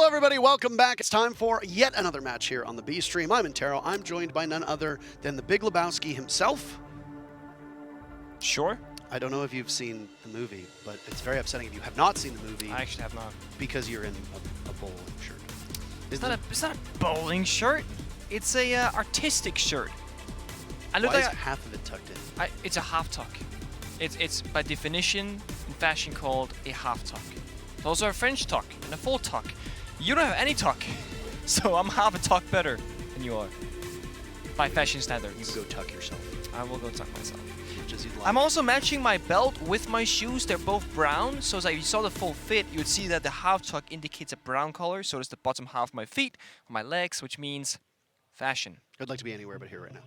everybody. Welcome back. It's time for yet another match here on the B Stream. I'm Intero. I'm joined by none other than the Big Lebowski himself. Sure. I don't know if you've seen the movie, but it's very upsetting if you have not seen the movie. I actually have not. Because you're in a bowling shirt. It's not a bowling shirt. It's a artistic shirt. I look Why like is half of it tucked in? it's a half tuck. It's by definition in fashion called a half tuck. There's also a French tuck and a full tuck. You don't have any tuck, so I'm half a tuck better than you are by fashion standards. You can go tuck yourself. I will go tuck myself. Much as you'd like. I'm also matching my belt with my shoes. They're both brown, so as if you saw the full fit, you would see that the half tuck indicates a brown color. So does the bottom half of my feet, my legs, which means fashion. I'd like to be anywhere but here right now.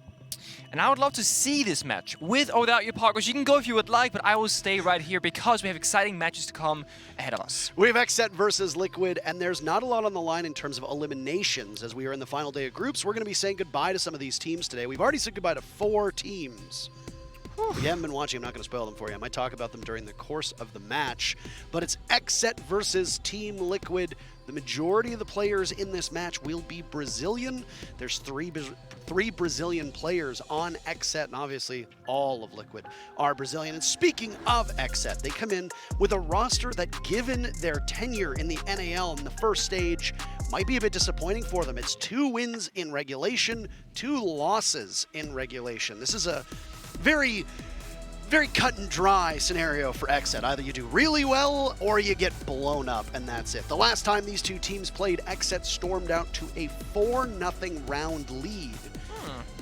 And I would love to see this match with or without your partners. You can go if you would like, but I will stay right here because we have exciting matches to come ahead of us. We have XSET versus Liquid, and there's not a lot on the line in terms of eliminations as we are in the final day of groups. We're going to be saying goodbye to some of these teams today. We've already said goodbye to 4 teams. If you haven't been watching, I'm not going to spoil them for you. I might talk about them during the course of the match. But it's XSET versus Team Liquid. The majority of the players in this match will be Brazilian. There's three Brazilian players on XSET, and obviously all of Liquid are Brazilian. And speaking of XSET, they come in with a roster that, given their tenure in the NAL in the first stage, might be a bit disappointing for them. It's 2 wins in regulation, 2 losses in regulation. This is a very cut and dry scenario for XSET. Either you do really well or you get blown up, and that's it. The last time these 2 teams played, XSET stormed out to a 4-0 round lead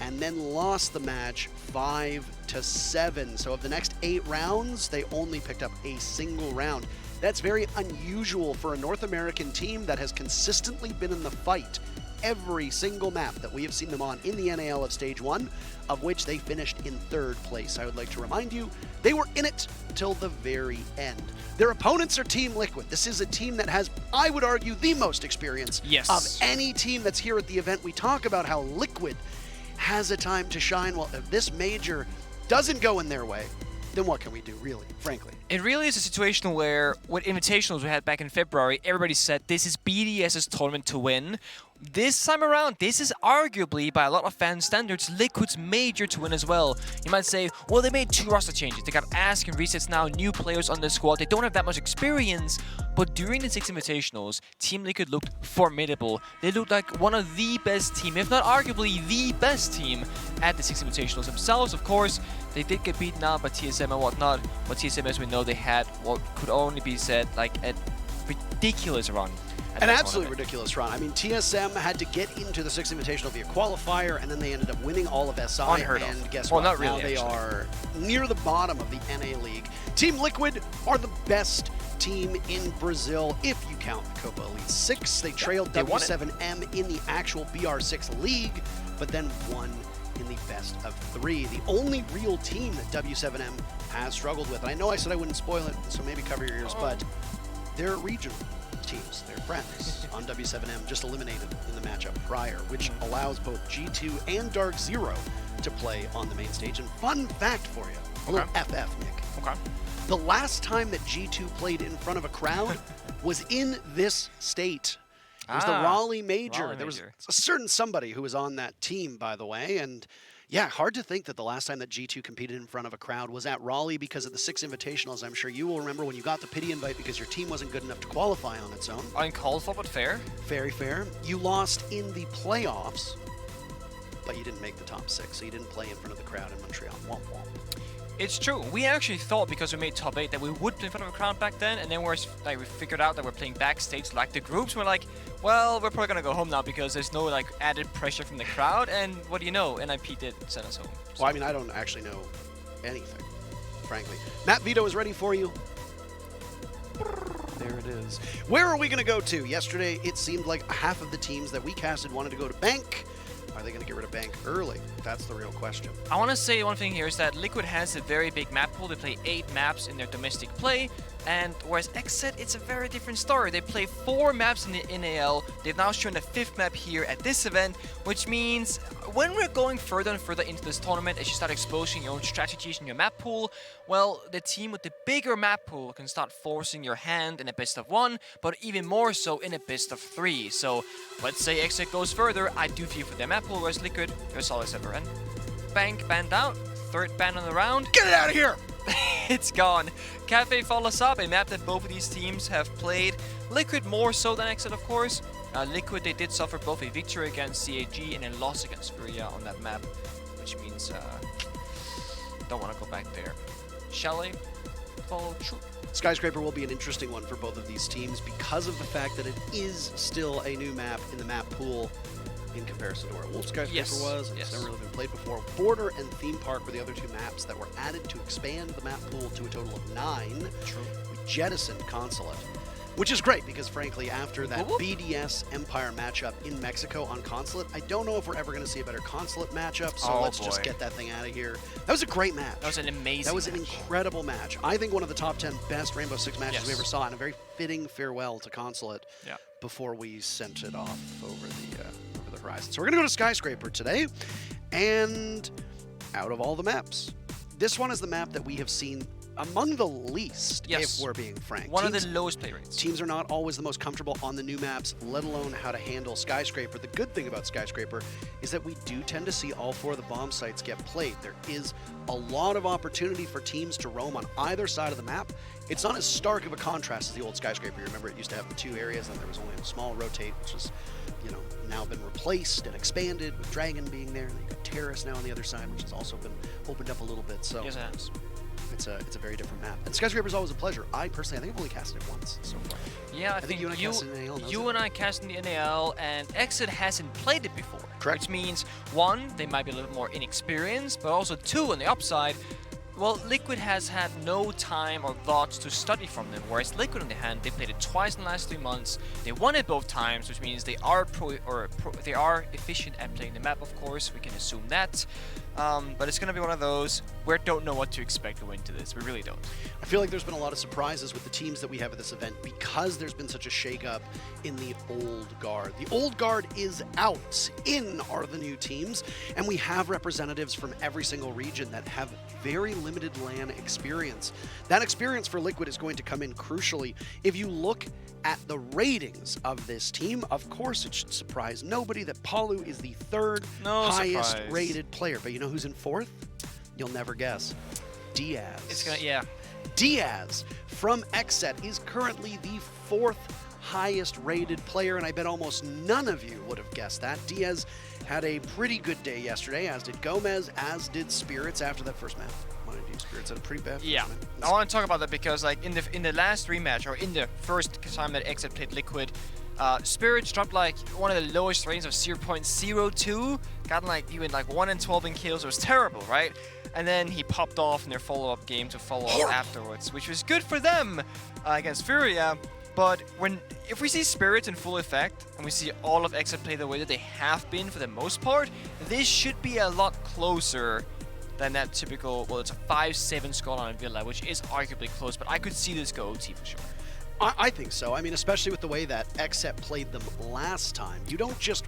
and then lost the match 5-7. So of the next 8 rounds, they only picked up a single round. That's very unusual for a North American team that has consistently been in the fight every single map that we have seen them on in the NAL of Stage 1, of which they finished in 3rd place. I would like to remind you, they were in it till the very end. Their opponents are Team Liquid. This is a team that has, I would argue, the most experience of any team that's here at the event. We talk about how Liquid has a time to shine. Well, if this major doesn't go in their way, then what can we do, really, frankly? It really is a situation where, with Invitationals we had back in February, everybody said this is BDS's tournament to win. This time around, this is arguably, by a lot of fan standards, Liquid's major to win as well. You might say, well, they made 2 roster changes. They got Ask and Resets now, new players on the squad. They don't have that much experience, but during the 6 Invitationals, Team Liquid looked formidable. They looked like one of the best team, if not arguably the best team at the 6 Invitationals themselves. Of course, they did get beaten out by TSM and whatnot, but TSM, as we know, they had what could only be said like a ridiculous run. An absolutely ridiculous run. I mean, TSM had to get into the 6th Invitational via qualifier, and then they ended up winning all of SI. Unheard and of. Guess well, what? Not really, now they actually. are near the bottom of the NA League. Team Liquid are the best team in Brazil, if you count the Copa Elite 6. They trailed W7M in the actual BR6 League, but then won in the best of 3. The only real team that W7M has struggled with. And I know I said I wouldn't spoil it, so maybe cover your ears, but they're regional teams. They're friends on W7M, just eliminated in the matchup prior, which allows both G2 and Dark Zero to play on the main stage. And fun fact for you, a little FF, Nick. Okay. The last time that G2 played in front of a crowd was in this state. It was the Raleigh Major. There was a certain somebody who was on that team, by the way, and yeah, hard to think that the last time that G2 competed in front of a crowd was at Raleigh because of the 6 Invitationals. I'm sure you will remember when you got the pity invite because your team wasn't good enough to qualify on its own. Uncalled for, but fair. Very fair. You lost in the playoffs, but you didn't make the top 6, so you didn't play in front of the crowd in Montreal. Womp womp. It's true. We actually thought, because we made top 8, that we would play in front of a crowd back then, and then we figured out that we're playing backstage like the groups. We're like, well, we're probably gonna go home now because there's no like added pressure from the crowd, and what do you know? NIP did send us home. So. Well, I mean, I don't actually know anything, frankly. Matt Vito is ready for you. There it is. Where are we gonna go to? Yesterday, it seemed like half of the teams that we casted wanted to go to Bank. Are they going to get rid of Bank early? That's the real question. I want to say one thing here is that Liquid has a very big map pool. They play 8 maps in their domestic play. And whereas XSET, it's a very different story. They play 4 maps in the NAL. They've now shown a 5th map here at this event, which means when we're going further and further into this tournament, as you start exposing your own strategies in your map pool, well, the team with the bigger map pool can start forcing your hand in a best of 1, but even more so in a best of 3. So let's say XSET goes further, I do feel for their map pool, whereas Liquid, they're solid ever. And Bank banned out, 3rd ban on the round. Get it out of here! It's gone. Cafe follows up, a map that both of these teams have played. Liquid more so than XSET, of course. Liquid, they did suffer both a victory against CAG and a loss against Furia on that map, which means don't want to go back there. Shall I follow true? Skyscraper will be an interesting one for both of these teams because of the fact that it is still a new map in the map pool in comparison to where Wolf Skyscraper was. It's never really been played before. Border and Theme Park were the other 2 maps that were added to expand the map pool to a total of 9. True. We jettisoned Consulate, which is great because, frankly, after that Whoop. BDS Empire matchup in Mexico on Consulate, I don't know if we're ever going to see a better Consulate matchup, so Oh, let's just boy. get that thing out of here. That was a great match. That was an amazing That was an match. incredible match. I think one of the top 10 best Rainbow Six matches we Yes. ever saw, and a very fitting farewell to Consulate Yeah. before we sent it off over the horizon. So we're going to go to Skyscraper today, and out of all the maps, this one is the map that we have seen among the least, Yes. if we're being frank. One of the lowest play rates. Teams are not always the most comfortable on the new maps, let alone how to handle Skyscraper. The good thing about Skyscraper is that we do tend to see all 4 of the bomb sites get played. There is a lot of opportunity for teams to roam on either side of the map. It's not as stark of a contrast as the old Skyscraper. You remember it used to have the 2 areas and there was only a small rotate, which is, you know, now been replaced and expanded with Dragon being there. And then you got Terrace now on the other side, which has also been opened up a little bit. So Yes, it has. it's a very different map. And Skyscraper is always a pleasure. I personally, I think I've only casted it once so far. Yeah, I think you and I casted in the NAL, and that was you it. and I cast in the NAL, and XSET hasn't played it before. Correct. Which means, 1, they might be a little more inexperienced, but also 2, on the upside, well, Liquid has had no time or thoughts to study from them, whereas Liquid, on the hand, they played it twice in the last 3 months. They won it both times, which means they are they are efficient at playing the map. Of course, we can assume that. But it's going to be one of those where we don't know what to expect going into this. We really don't. I feel like there's been a lot of surprises with the teams that we have at this event because there's been such a shakeup in the old guard. The old guard is out. In are the new teams, and we have representatives from every single region that have very limited LAN experience. That experience for Liquid is going to come in crucially. If you look at the ratings of this team, of course it should surprise nobody that Palu is the 3rd highest surprise. rated player. But you know who's in 4th? You'll never guess. Diaz. It's going to, yeah. Diaz from XSET is currently the 4th highest rated player, and I bet almost none of you would have guessed that. Diaz had a pretty good day yesterday, as did Gomez, as did Spirits after that first match. Mind you, Spirits had a pretty bad Yeah, first match. I want to talk about that because, like, in the last rematch, or in the first time that XSET played Liquid, Spirits dropped like one of the lowest ratings of 0.02. Got like he went like 1 in 12 in kills. It was terrible, right? And then he popped off in their follow-up game to follow up afterwards, which was good for them against Furia. But if we see Spirits in full effect, and we see all of XSET play the way that they have been for the most part, this should be a lot closer than that typical, well, it's a 5-7 scoreline on Villa, which is arguably close, but I could see this go OT for sure. I think so. I mean, especially with the way that XSET played them last time. You don't just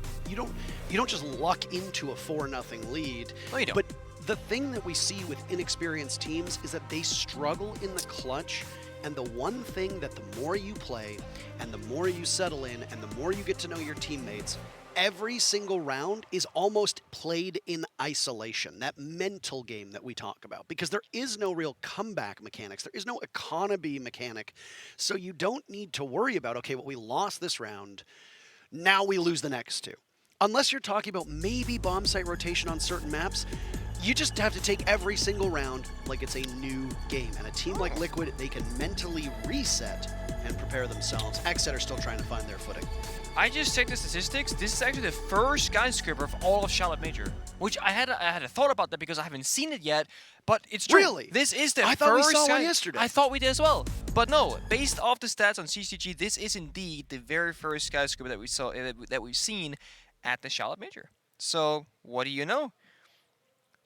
luck into a 4-0 lead. No, you don't. But the thing that we see with inexperienced teams is that they struggle in the clutch. And the one thing that the more you play and the more you settle in and the more you get to know your teammates, every single round is almost played in isolation, that mental game that we talk about, because there is no real comeback mechanics. There is no economy mechanic. So you don't need to worry about, okay, well, we lost this round. Now we lose the next 2. Unless you're talking about maybe bomb site rotation on certain maps, you just have to take every single round like it's a new game. And a team like Liquid, they can mentally reset and prepare themselves. XSET are still trying to find their footing. I just checked the statistics. This is actually the first Skyscraper of all of Charlotte Major, which I had a thought about that because I haven't seen it yet, but it's true. Really? This is the I first thought we saw one yesterday. I thought we did as well. But no, based off the stats on CCG, this is indeed the very first Skyscraper that we saw that we've seen at the Charlotte Major. So, what do you know?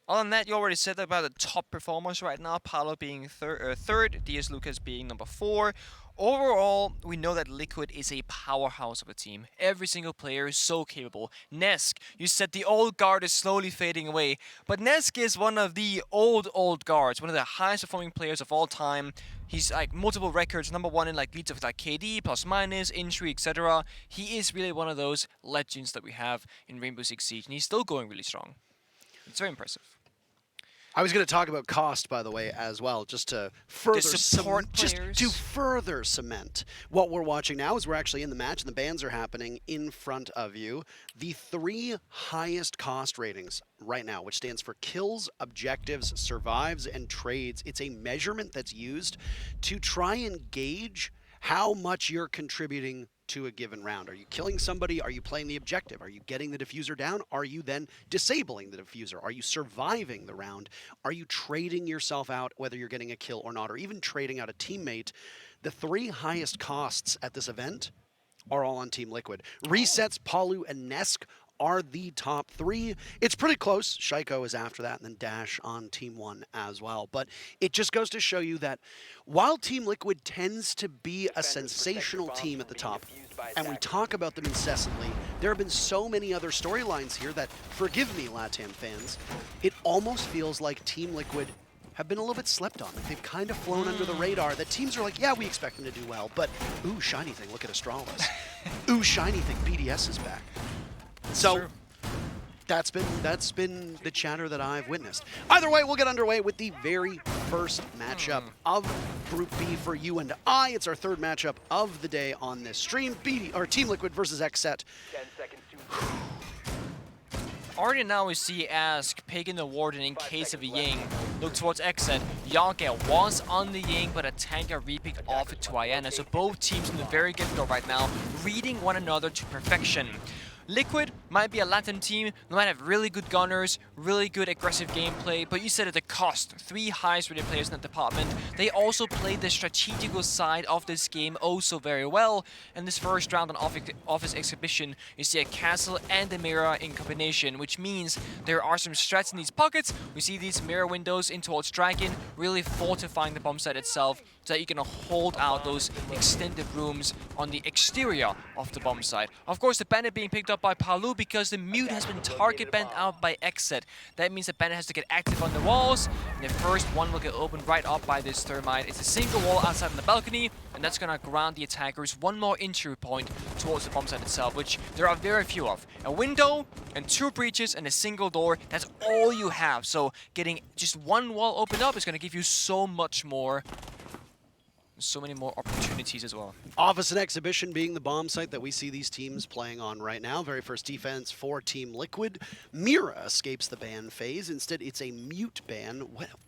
Other than that, you already said about the top performers right now. Paolo being third, DS Lucas being number 4. Overall, we know that Liquid is a powerhouse of a team. Every single player is so capable. Nesk, you said the old guard is slowly fading away, but Nesk is one of the old guards, one of the highest performing players of all time. He's like multiple records, number 1 in like leads of like KD, plus minus, injury, etc. He is really one of those legends that we have in Rainbow Six Siege, and he's still going really strong. It's very impressive. I was going to talk about cost, by the way, as well, just to further cement what we're watching now. As we're actually in the match and the bans are happening in front of you. The 3 highest cost ratings right now, which stands for kills, objectives, survives, and trades. It's a measurement that's used to try and gauge how much you're contributing to a given round. Are you killing somebody? Are you playing the objective? Are you getting the diffuser down? Are you then disabling the diffuser? Are you surviving the round? Are you trading yourself out, whether you're getting a kill or not, or even trading out a teammate? The 3 highest costs at this event are all on Team Liquid. Resets, Palu, and Nesk are the top 3. It's pretty close. Shaiko is after that, and then Dash on Team 1 as well. But it just goes to show you that while Team Liquid tends to be a sensational team at the top, and we talk about them incessantly, there have been so many other storylines here that, forgive me, LATAM fans, it almost feels like Team Liquid have been a little bit slept on. Like they've kind of flown under the radar. That teams are like, yeah, we expect them to do well, but ooh, shiny thing, look at Astralis. Ooh, shiny thing, BDS is back. So that's been the chatter that I've witnessed. Either way, we'll get underway with the very first matchup of Group B for you and I. It's our 3rd matchup of the day on this stream. Team Liquid versus XSET. 10 seconds to Already now we see Ask picking the Warden in case of a Ying. Look towards XSET. Yaga was on the Ying, but a tank got repicked off it to Iana. So both teams in the very get-go right now, reading one another to perfection. Liquid might be a Latin team, they might have really good gunners, really good aggressive gameplay, but you said at the cost, 3 highest rated players in that department. They also play the strategical side of this game oh so very well. In this first round on Office Exhibition, you see a castle and a mirror in combination, which means there are some strats in these pockets. We see these mirror windows in towards Dragon, really fortifying the bomb site itself, so that you can hold out those extended rooms on the exterior of the bomb site. Of course, the bandit being picked up by Palu because the mute has been target banned out by XSET. That means the bandit has to get active on the walls, and the first one will get opened right up by this thermite. It's a single wall outside on the balcony, and that's gonna ground the attackers one more entry point towards the bomb site itself, which there are very few of. A window and 2 breaches and a single door, that's all you have. So getting just one wall opened up is gonna give you so much more. So many more opportunities as well. Office and Exhibition being the bomb site that we see these teams playing on right now. Very first defense for Team Liquid. Mira escapes the ban phase. Instead, it's a mute ban. Well,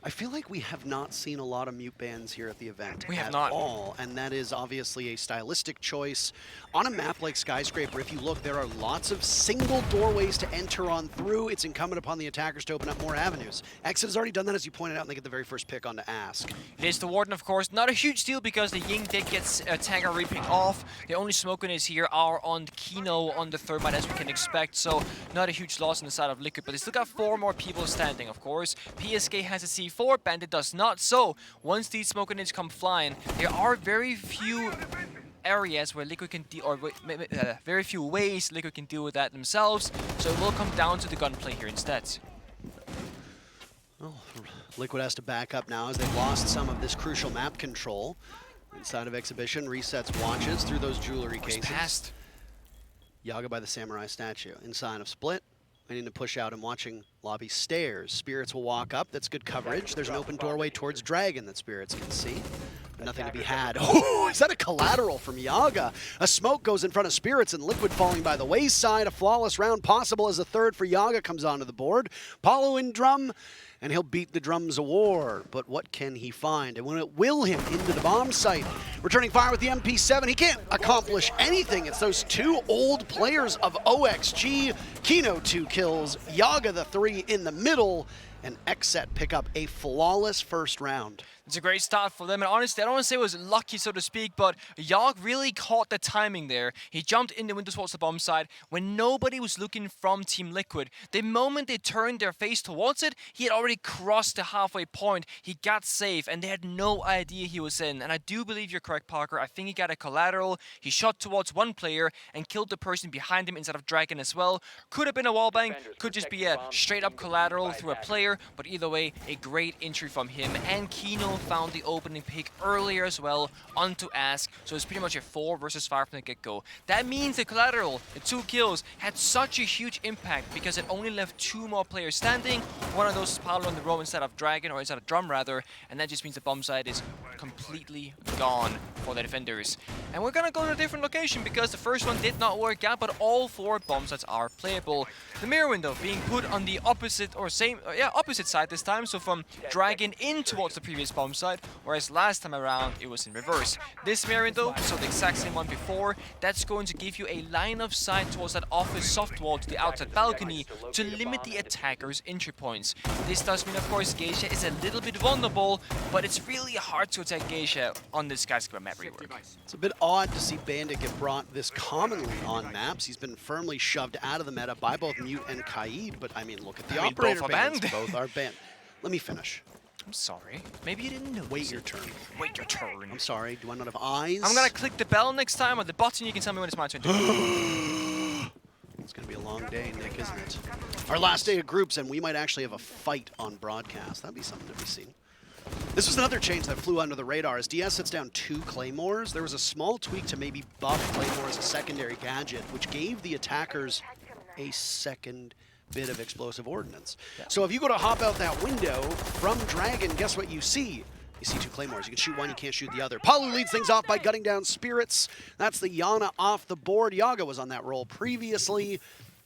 I feel like we have not seen a lot of mute bans here at the event at all, and that is obviously a stylistic choice. On a map like Skyscraper, if you look, there are lots of single doorways to enter on through. It's incumbent upon the attackers to open up more avenues. XSET has already done that, as you pointed out, and they get the very first pick on to Ask. It is the Warden, of course. Not a huge deal because the Ying did get Tanker repick off. The only smoke is here are on Kino on the thermite, as we can expect, so not a huge loss on the side of Liquid, but they still got 4 more people standing, of course. PSK has a C4, Bandit does not, so once these smoke grenades come flying, there are very few areas where Liquid can deal, or very few ways Liquid can deal with that themselves, so it will come down to the gunplay here instead. Well, Liquid has to back up now as they've lost some of this crucial map control. Inside of Exhibition, resets watches through those jewelry cases. Passed. Yaga by the Samurai statue. Inside of Split, I need to push out. I'm watching lobby stairs. Spirits will walk up. That's good coverage. There's an open doorway towards Dragon that Spirits can see. Nothing to be had. Oh, is that a collateral from Yaga? A smoke goes in front of Spirits and Liquid falling by the wayside. A flawless round possible as a third for Yaga comes onto the board. Paulo in drum, and he'll beat the drums of war. But what can he find? And when it will him into the bomb site, returning fire with the MP7, he can't accomplish anything. It's those 2 old players of OXG. Kino 2 kills, Yaga the 3 in the middle, and XSET pick up a flawless first round. It's a great start for them, and honestly, I don't want to say it was lucky, so to speak, but Yogg really caught the timing there. He jumped in the window towards the bomb side when nobody was looking from Team Liquid. The moment they turned their face towards it, he had already crossed the halfway point. He got safe, and they had no idea he was in. And I do believe you're correct, Parker. I think he got a collateral. He shot towards one player and killed the person behind him instead of Dragon as well. Could have been a wallbang, could just be a straight-up collateral through a player, but either way, a great entry from him. And Kino found the opening pick earlier as well onto Ask, so it's pretty much a 4 versus 5 from the get-go. That means the collateral, the 2 kills, had such a huge impact because it only left 2 more players standing. One of those is Paolo on the row instead of Dragon, or instead of Drum rather, and that just means the bomb site is completely gone for the defenders. And we're gonna go to a different location because the first one did not work out, but all 4 bomb sites are playable. The mirror window being put on the opposite or opposite side this time, so from Dragon in towards the previous bomb site, whereas last time around it was in reverse. This mirror window, so the exact same one before, that's going to give you a line of sight towards that office soft wall to the outside balcony to limit the attacker's entry points. This does mean, of course, Geisha is a little bit vulnerable, but it's really hard to attack Geisha on this Skyscraper map rework. It's a bit odd to see Bandit get brought this commonly on maps. He's been firmly shoved out of the meta by both Mute and Kaid, but I mean, look at the operator bans. Both are banned. Let me finish. I'm sorry. Maybe you didn't know. Wait your turn. Wait your turn. I'm sorry. Do I not have eyes? I'm gonna click the bell next time, or the button. You can tell me when it's my turn to go. It's gonna be a long day, Nick, isn't it? Our last day of groups, and we might actually have a fight on broadcast. That'd be something to be seen. This was another change that flew under the radar. As DS sets down 2 Claymores, there was a small tweak to maybe buff Claymore as a secondary gadget, which gave the attackers a second bit of explosive ordnance. Yeah. So if you go to hop out that window from Dragon, guess what you see? You see 2 Claymores. You can shoot one, you can't shoot the other. Palu leads things off by gutting down Spirits. That's the Yana off the board. Yaga was on that role previously.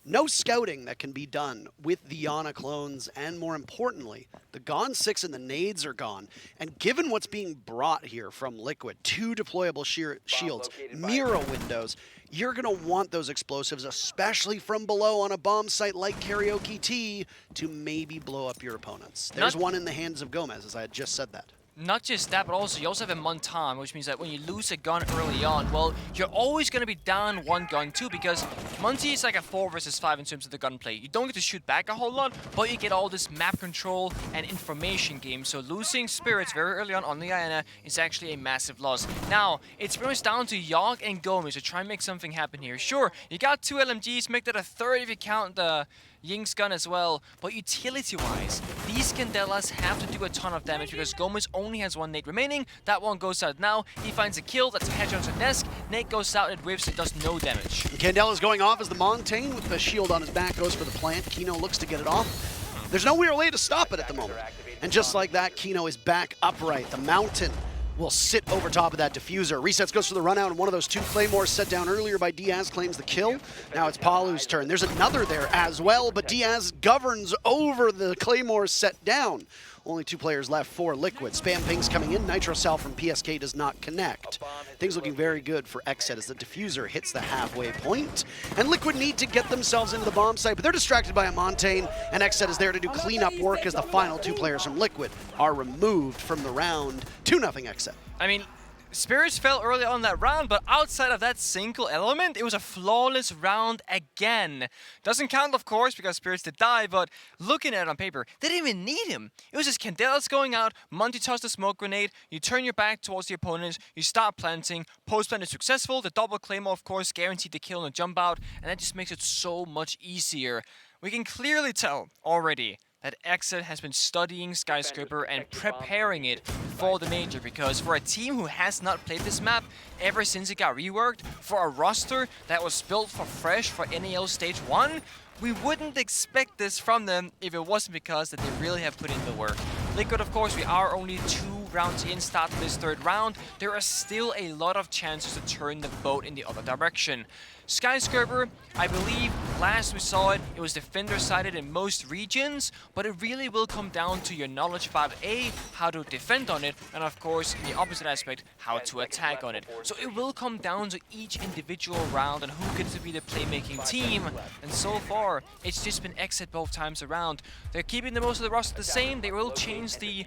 No scouting that can be done with the Yana clones, and more importantly, the Gone 6 and the nades are gone. And given what's being brought here from Liquid, 2 deployable shields, mirror windows, you're going to want those explosives, especially from below on a bomb site like Karaoke T, to maybe blow up your opponents. There's one in the hands of Gomez, as I had just said that. Not just that, but also you also have a Montan, which means that when you lose a gun early on, well, you're always going to be down 1 gun too, because Monty is like a 4 versus 5 in terms of the gunplay. You don't get to shoot back a whole lot, but you get all this map control and information game. So losing Spirits very early on the Iana is actually a massive loss. Now, it's pretty much down to Yogg and Gomez to try and make something happen here. Sure, you got 2 LMGs, make that a third if you count the Ying's gun as well, but utility-wise, these Candelas have to do a ton of damage because Gomez only has 1 nade remaining. That one goes out now. He finds a kill. That's a headshot on Nesk. Nade goes out, it whiffs, it does no damage. Candela's going off as the Montaigne with the shield on his back goes for the plant. Kino looks to get it off. There's no real way to stop it at the moment. And just like that, Kino is back upright. The Mountain will sit over top of that diffuser. Resets goes for the run out, and one of those 2 Claymores set down earlier by Diaz claims the kill. Now it's Palu's turn. There's another there as well, but Diaz governs over the Claymore set down. Only 2 players left for Liquid. Spam pings coming in. Nitro Cell from PSK does not connect. Things looking very good for XSET as the diffuser hits the halfway point. And Liquid need to get themselves into the bomb site, but they're distracted by a Montaigne, and XSET is there to do cleanup work as the final 2 players from Liquid are removed from the round. 2-0 XSET. I mean, Spirits fell early on that round, but outside of that single element, it was a flawless round again. Doesn't count, of course, because Spirits did die, but looking at it on paper, they didn't even need him. It was just Candelas going out, Monty tossed a smoke grenade, you turn your back towards the opponents, you start planting, post-plant is successful, the double claymore, of course, guaranteed the kill and a jump out, and that just makes it so much easier. We can clearly tell already that XSET has been studying Skyscraper and preparing it for the major, because for a team who has not played this map ever since it got reworked, for a roster that was built for fresh for NAL Stage 1, we wouldn't expect this from them if it wasn't because that they really have put in the work. Liquid, of course, we are only 2 rounds in, start of this 3rd round. There are still a lot of chances to turn the boat in the other direction. Skyscraper, I believe last we saw it, it was defender-sided in most regions, but it really will come down to your knowledge about A, how to defend on it, and of course, in the opposite aspect, how to attack on it. So it will come down to each individual round and who gets to be the playmaking team, and so far, it's just been XSET both times around. They're keeping the most of the roster the same. They will change the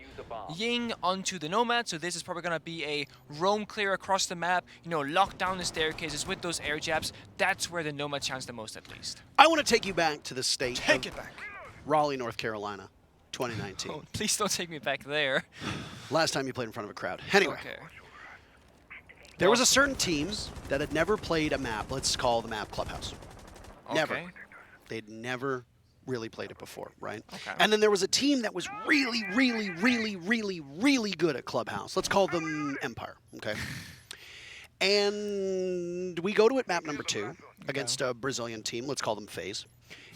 Ying onto into the Nomad, so this is probably going to be a roam clear across the map, you know, lock down the staircases with those air jabs. That's where the Nomad shines the most, at least. I want to take you back to the state Take it back. Raleigh, North Carolina, 2019. Oh, please don't take me back there. Last time you played in front of a crowd. Anyway. Okay. There was a certain team that had never played a map, let's call the map Clubhouse. Never. Okay. They'd never really played it before, right? Okay. And then there was a team that was really, really, really, really, really good at Clubhouse. Let's call them Empire, okay? And we go to it map number 2 against a Brazilian team. Let's call them FaZe.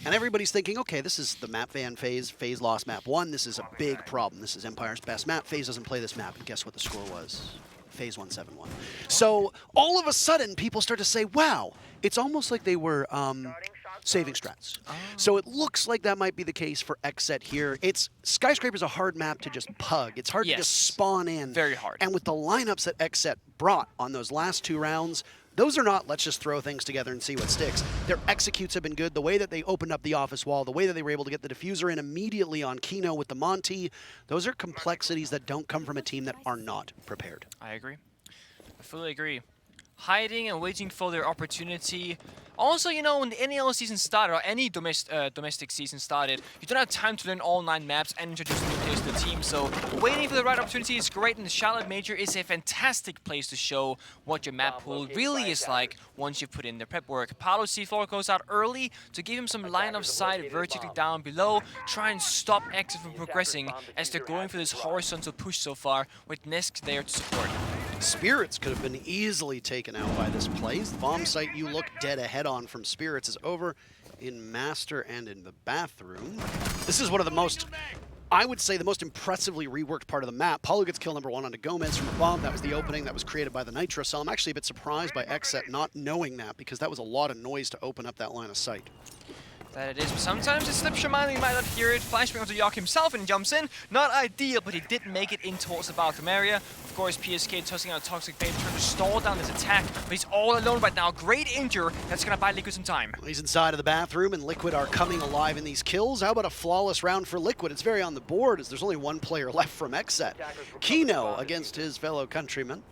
And everybody's thinking, okay, this is the map van FaZe. FaZe lost map 1. This is a big problem. This is Empire's best map. FaZe doesn't play this map. And guess what the score was? FaZe 1-7-1. So all of a sudden, people start to say, wow, it's almost like they were saving strats. Oh. So it looks like that might be the case for XSET here. Skyscraper's a hard map to just pug. It's hard to just spawn in. Very hard. And with the lineups that XSET brought on those last 2 rounds, those are not, let's just throw things together and see what sticks. Their executes have been good. The way that they opened up the office wall, the way that they were able to get the diffuser in immediately on Kino with the Monty, those are complexities that don't come from a team that are not prepared. I agree. I fully agree. Hiding and waiting for their opportunity. Also, you know, when the NAL season started, or any domestic season started, you don't have time to learn all 9 maps and introduce new players to the team, so waiting for the right opportunity is great, and the Charlotte Major is a fantastic place to show what your map pool really is like once you put in the prep work. Paulo C4 goes out early to give him some line of sight vertically down below, try and stop Exit from progressing as they're going for this horizontal push so far, with Nesk there to support. Spirits could have been easily taken out by this play. The bomb site you look dead ahead on from Spirits is over in Master and in the bathroom. This is one of the most, I would say, the most impressively reworked part of the map. Paulo gets kill number 1 onto Gomez from a bomb. That was the opening that was created by the Nitro Cell. I'm actually a bit surprised by XSET not knowing that, because that was a lot of noise to open up that line of sight. That it is, but sometimes it slips your mind and you might not hear it. Flashbang onto Yak himself and jumps in. Not ideal, but he did make it in towards the bathroom area. Of course, PSK tossing out a Toxic Bait, trying to stall down this attack, but he's all alone right now. Great injure. That's going to buy Liquid some time. He's inside of the bathroom, and Liquid are coming alive in these kills. How about a flawless round for Liquid? It's very on the board, as there's only 1 player left from XSET. Kino against his fellow countrymen.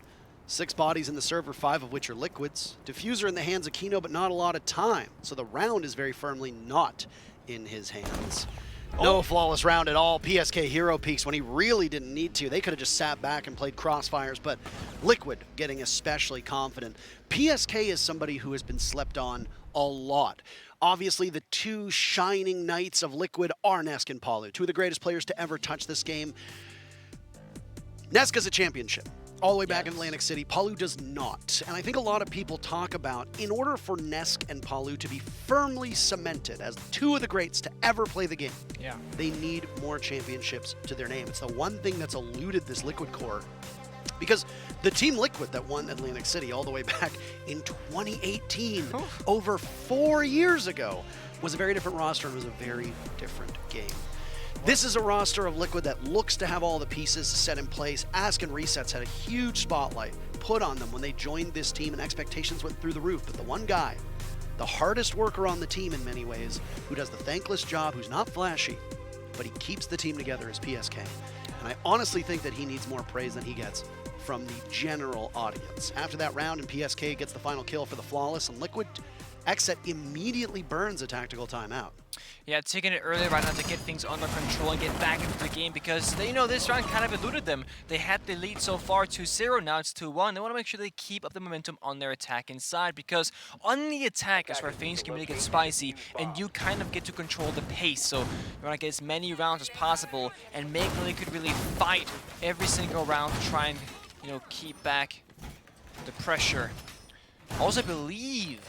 6 bodies in the server, 5 of which are Liquids. Diffuser in the hands of Kino, but not a lot of time. So the round is very firmly not in his hands. No flawless round at all. PSK hero peaks when he really didn't need to. They could have just sat back and played crossfires, but Liquid getting especially confident. PSK is somebody who has been slept on a lot. Obviously, the 2 shining knights of Liquid are Nesk and Paulo, 2 of the greatest players to ever touch this game. Nesk is a championship. All the way back in Atlantic City. Paulo does not. And I think a lot of people talk about, in order for Nesk and Paulo to be firmly cemented as 2 of the greats to ever play the game, they need more championships to their name. It's the one thing that's eluded this Liquid core. Because the Team Liquid that won Atlantic City all the way back in 2018, over 4 years ago, was a very different roster and was a very different game. This is a roster of Liquid that looks to have all the pieces set in place. Ask and Resets had a huge spotlight put on them when they joined this team, and expectations went through the roof. But the one guy, the hardest worker on the team in many ways, who does the thankless job, who's not flashy, but he keeps the team together, is PSK. And I honestly think that he needs more praise than he gets from the general audience. After that round, and PSK gets the final kill for the Flawless, and Liquid, XSET immediately burns a tactical timeout. Yeah, taking it early right now to get things under control and get back into the game, because they, you know, this round kind of eluded them. They had the lead so far 2-0, now it's 2-1. They want to make sure they keep up the momentum on their attack inside, because on the attack is where things can really get spicy and you kind of get to control the pace. So you want to get as many rounds as possible and make Liquid really fight every single round to try and, you know, keep back the pressure. Also, I believe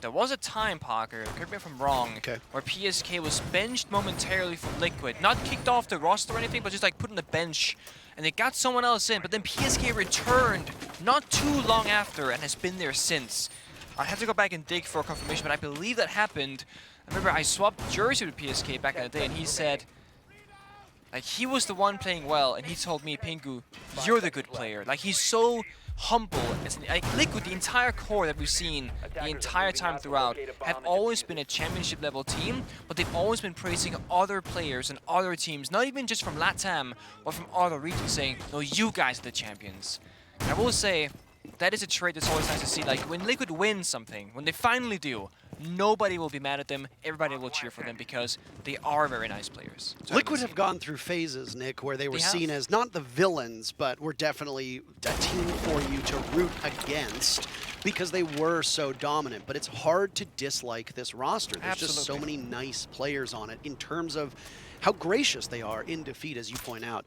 there was a time, Parker, correct me if I'm wrong, where PSK was benched momentarily from Liquid. Not kicked off the roster or anything, but just like put on the bench. And they got someone else in, but then PSK returned not too long after and has been there since. I have to go back and dig for confirmation, but I believe that happened. I remember I swapped jersey with PSK back in the day, and he said, like, he was the one playing well, and he told me, Pingu, you're the good player. Like, he's so humble. Like Liquid, the entire core that we've seen the entire time throughout have always been a championship level team, but they've always been praising other players and other teams, not even just from LATAM, but from other regions, saying, no, you guys are the champions. And I will say, that is a trait that's always nice to see. Like, when Liquid wins something, when they finally do, nobody will be mad at them, everybody will cheer for them because they are very nice players. Liquid have gone through phases, Nick, where they were seen as not the villains, but were definitely a team for you to root against because they were so dominant. But it's hard to dislike this roster. There's just so many nice players on it in terms of how gracious they are in defeat, as you point out.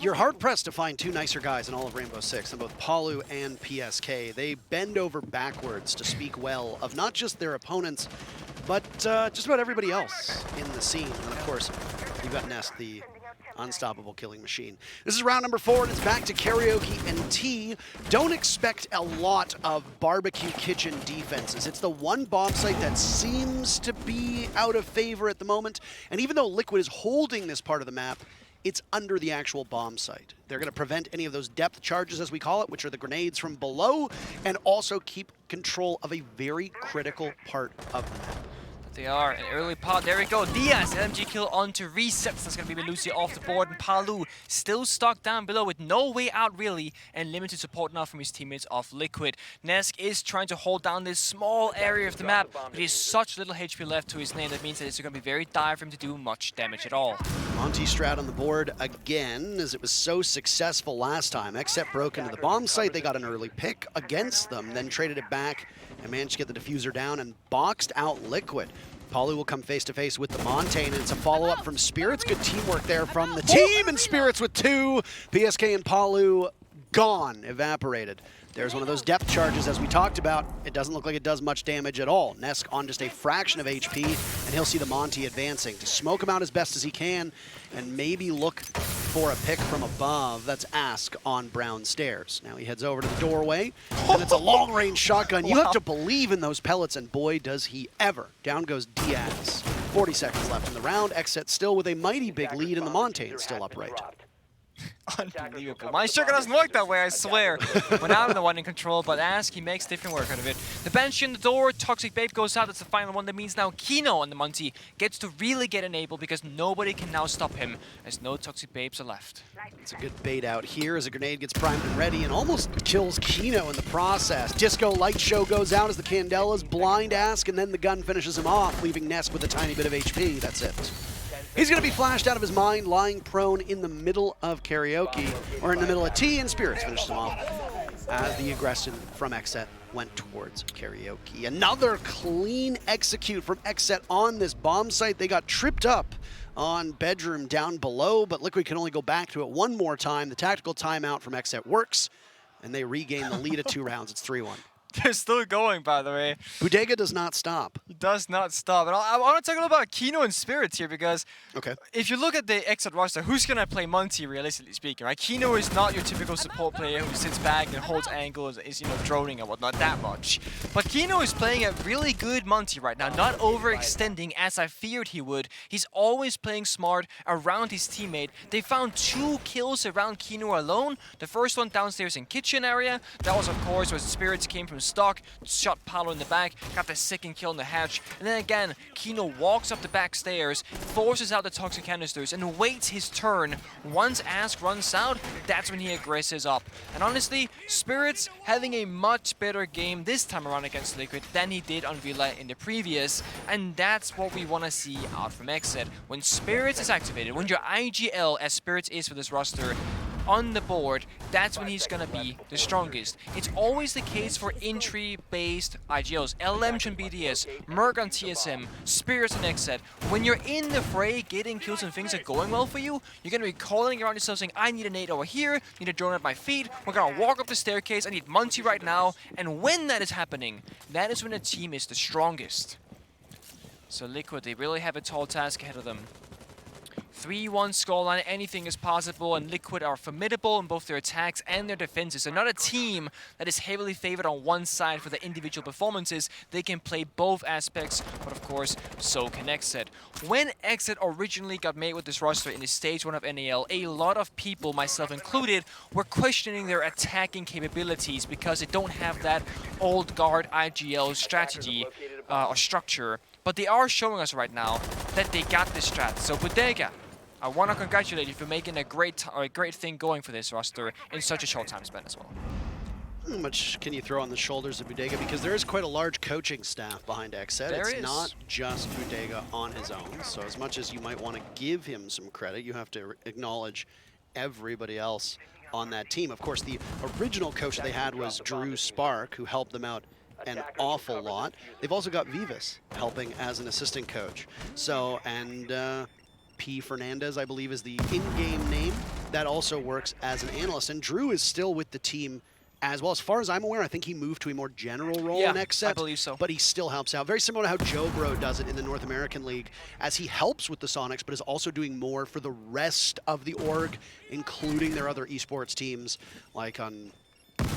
You're hard-pressed to find two nicer guys in all of Rainbow Six, in both Palu and PSK. They bend over backwards to speak well of not just their opponents, but just about everybody else in the scene. And of course, you've got Nest, the unstoppable killing machine. This is round number 4, and it's back to Karaoke and T. Don't expect a lot of barbecue kitchen defenses. It's the one bomb site that seems to be out of favor at the moment, and even though Liquid is holding this part of the map, it's under the actual bomb site. They're going to prevent any of those depth charges, as we call it, which are the grenades from below, and also keep control of a very critical part of the map. They are an early pot. There we go. Diaz, LMG kill onto resets. That's going to be Lucy off the board. And Palu still stuck down below with no way out really and limited support now from his teammates of Liquid. Nesk is trying to hold down this small area of the map, but he has such little HP left to his name. That means that it's going to be very dire for him to do much damage at all. Monty Strat on the board again, as it was so successful last time. XSET broke into the bomb site. They got an early pick against them, then traded it back and managed to get the diffuser down and boxed out Liquid. Palu will come face-to-face with the Montaigne, and it's a follow-up from Spirits. Good teamwork there from the team, and Spirits with 2. PSK and Palu gone, evaporated. There's one of those depth charges, as we talked about. It doesn't look like it does much damage at all. Nesk on just a fraction of HP, and he'll see the Monty advancing to smoke him out as best as he can, and maybe look for a pick from above. That's Ask on Brown Stairs. Now he heads over to the doorway, and it's a long-range shotgun. You have to believe in those pellets, and boy, does he ever. Down goes Diaz. 40 seconds left in the round. XSET still with a mighty big lead, and the Montaigne still upright. Unbelievable. My sugar doesn't work that way, I swear. When I'm the one in control, but Ask, he makes different work out of it. The bench in the door, Toxic Babe goes out, that's the final one. That means now Kino on the Monty gets to really get enabled because nobody can now stop him, as no Toxic Babes are left. It's a good bait out here as a grenade gets primed and ready and almost kills Kino in the process. Disco Light Show goes out as the Candelas blind Ask, and then the gun finishes him off, leaving Nesk with a tiny bit of HP. That's it. He's going to be flashed out of his mind, lying prone in the middle of Karaoke, or in the middle of T, and Spirits finishes him off as the aggression from XSET went towards Karaoke. Another clean execute from XSET on this bomb site. They got tripped up on Bedroom down below, but Liquid can only go back to it one more time. The tactical timeout from XSET works, and they regain the lead at 2 rounds. It's 3-1. They're still going, by the way. Bodega does not stop. He does not stop. And I want to talk a little about Kino and Spirits here because if you look at the XSET roster, who's going to play Monty, realistically speaking, right? Kino is not your typical support player who sits back and holds angles, is, you know, droning and whatnot that much. But Kino is playing a really good Monty right now, not overextending as I feared he would. He's always playing smart around his teammate. They found 2 kills around Kino alone. The first one downstairs in kitchen area. That was, of course, where Spirits came from stock, shot Paolo in the back, got the second kill in the hatch, and then again, Kino walks up the back stairs, forces out the toxic canisters, and waits his turn. Once Ask runs out, that's when he aggresses up. And honestly, Spirits having a much better game this time around against Liquid than he did on Villa in the previous, and that's what we want to see out from XSET. When Spirits is activated, when your IGL, as Spirits is for this roster, on the board, that's when he's gonna be the strongest. It's always the case for entry-based IGLs. LM and BDS, Merc on TSM, Spirits and XSET. When you're in the fray, getting kills and things are going well for you, you're gonna be calling around yourself saying, I need a nade over here, need a drone at my feet, we're gonna walk up the staircase, I need Monty right now. And when that is happening, that is when the team is the strongest. So Liquid, they really have a tall task ahead of them. 3-1 scoreline, anything is possible, and Liquid are formidable in both their attacks and their defenses. They're not a team that is heavily favored on one side for their individual performances. They can play both aspects, but of course, so can XSET. When XSET originally got made with this roster in the stage 1 of NAL, a lot of people, myself included, were questioning their attacking capabilities because they don't have that old guard IGL strategy or structure. But they are showing us right now that they got this strat. So Bodega, I want to congratulate you for making a great thing going for this roster in such a short time span as well. How much can you throw on the shoulders of Bodega? Because there is quite a large coaching staff behind XSET. It's not just Bodega on his own. So as much as you might want to give him some credit, you have to acknowledge everybody else on that team. Of course, the original coach they had was Drew Spark, who helped them out an awful lot. They've also got Vivas helping as an assistant coach. So, and P. Fernandez, I believe, is the in-game name. That also works as an analyst. And Drew is still with the team as well. As far as I'm aware, I think he moved to a more general role in XSET. I believe so. But he still helps out. Very similar to how Joe Bro does it in the North American League, as he helps with the Sonics, but is also doing more for the rest of the org, including their other esports teams, like on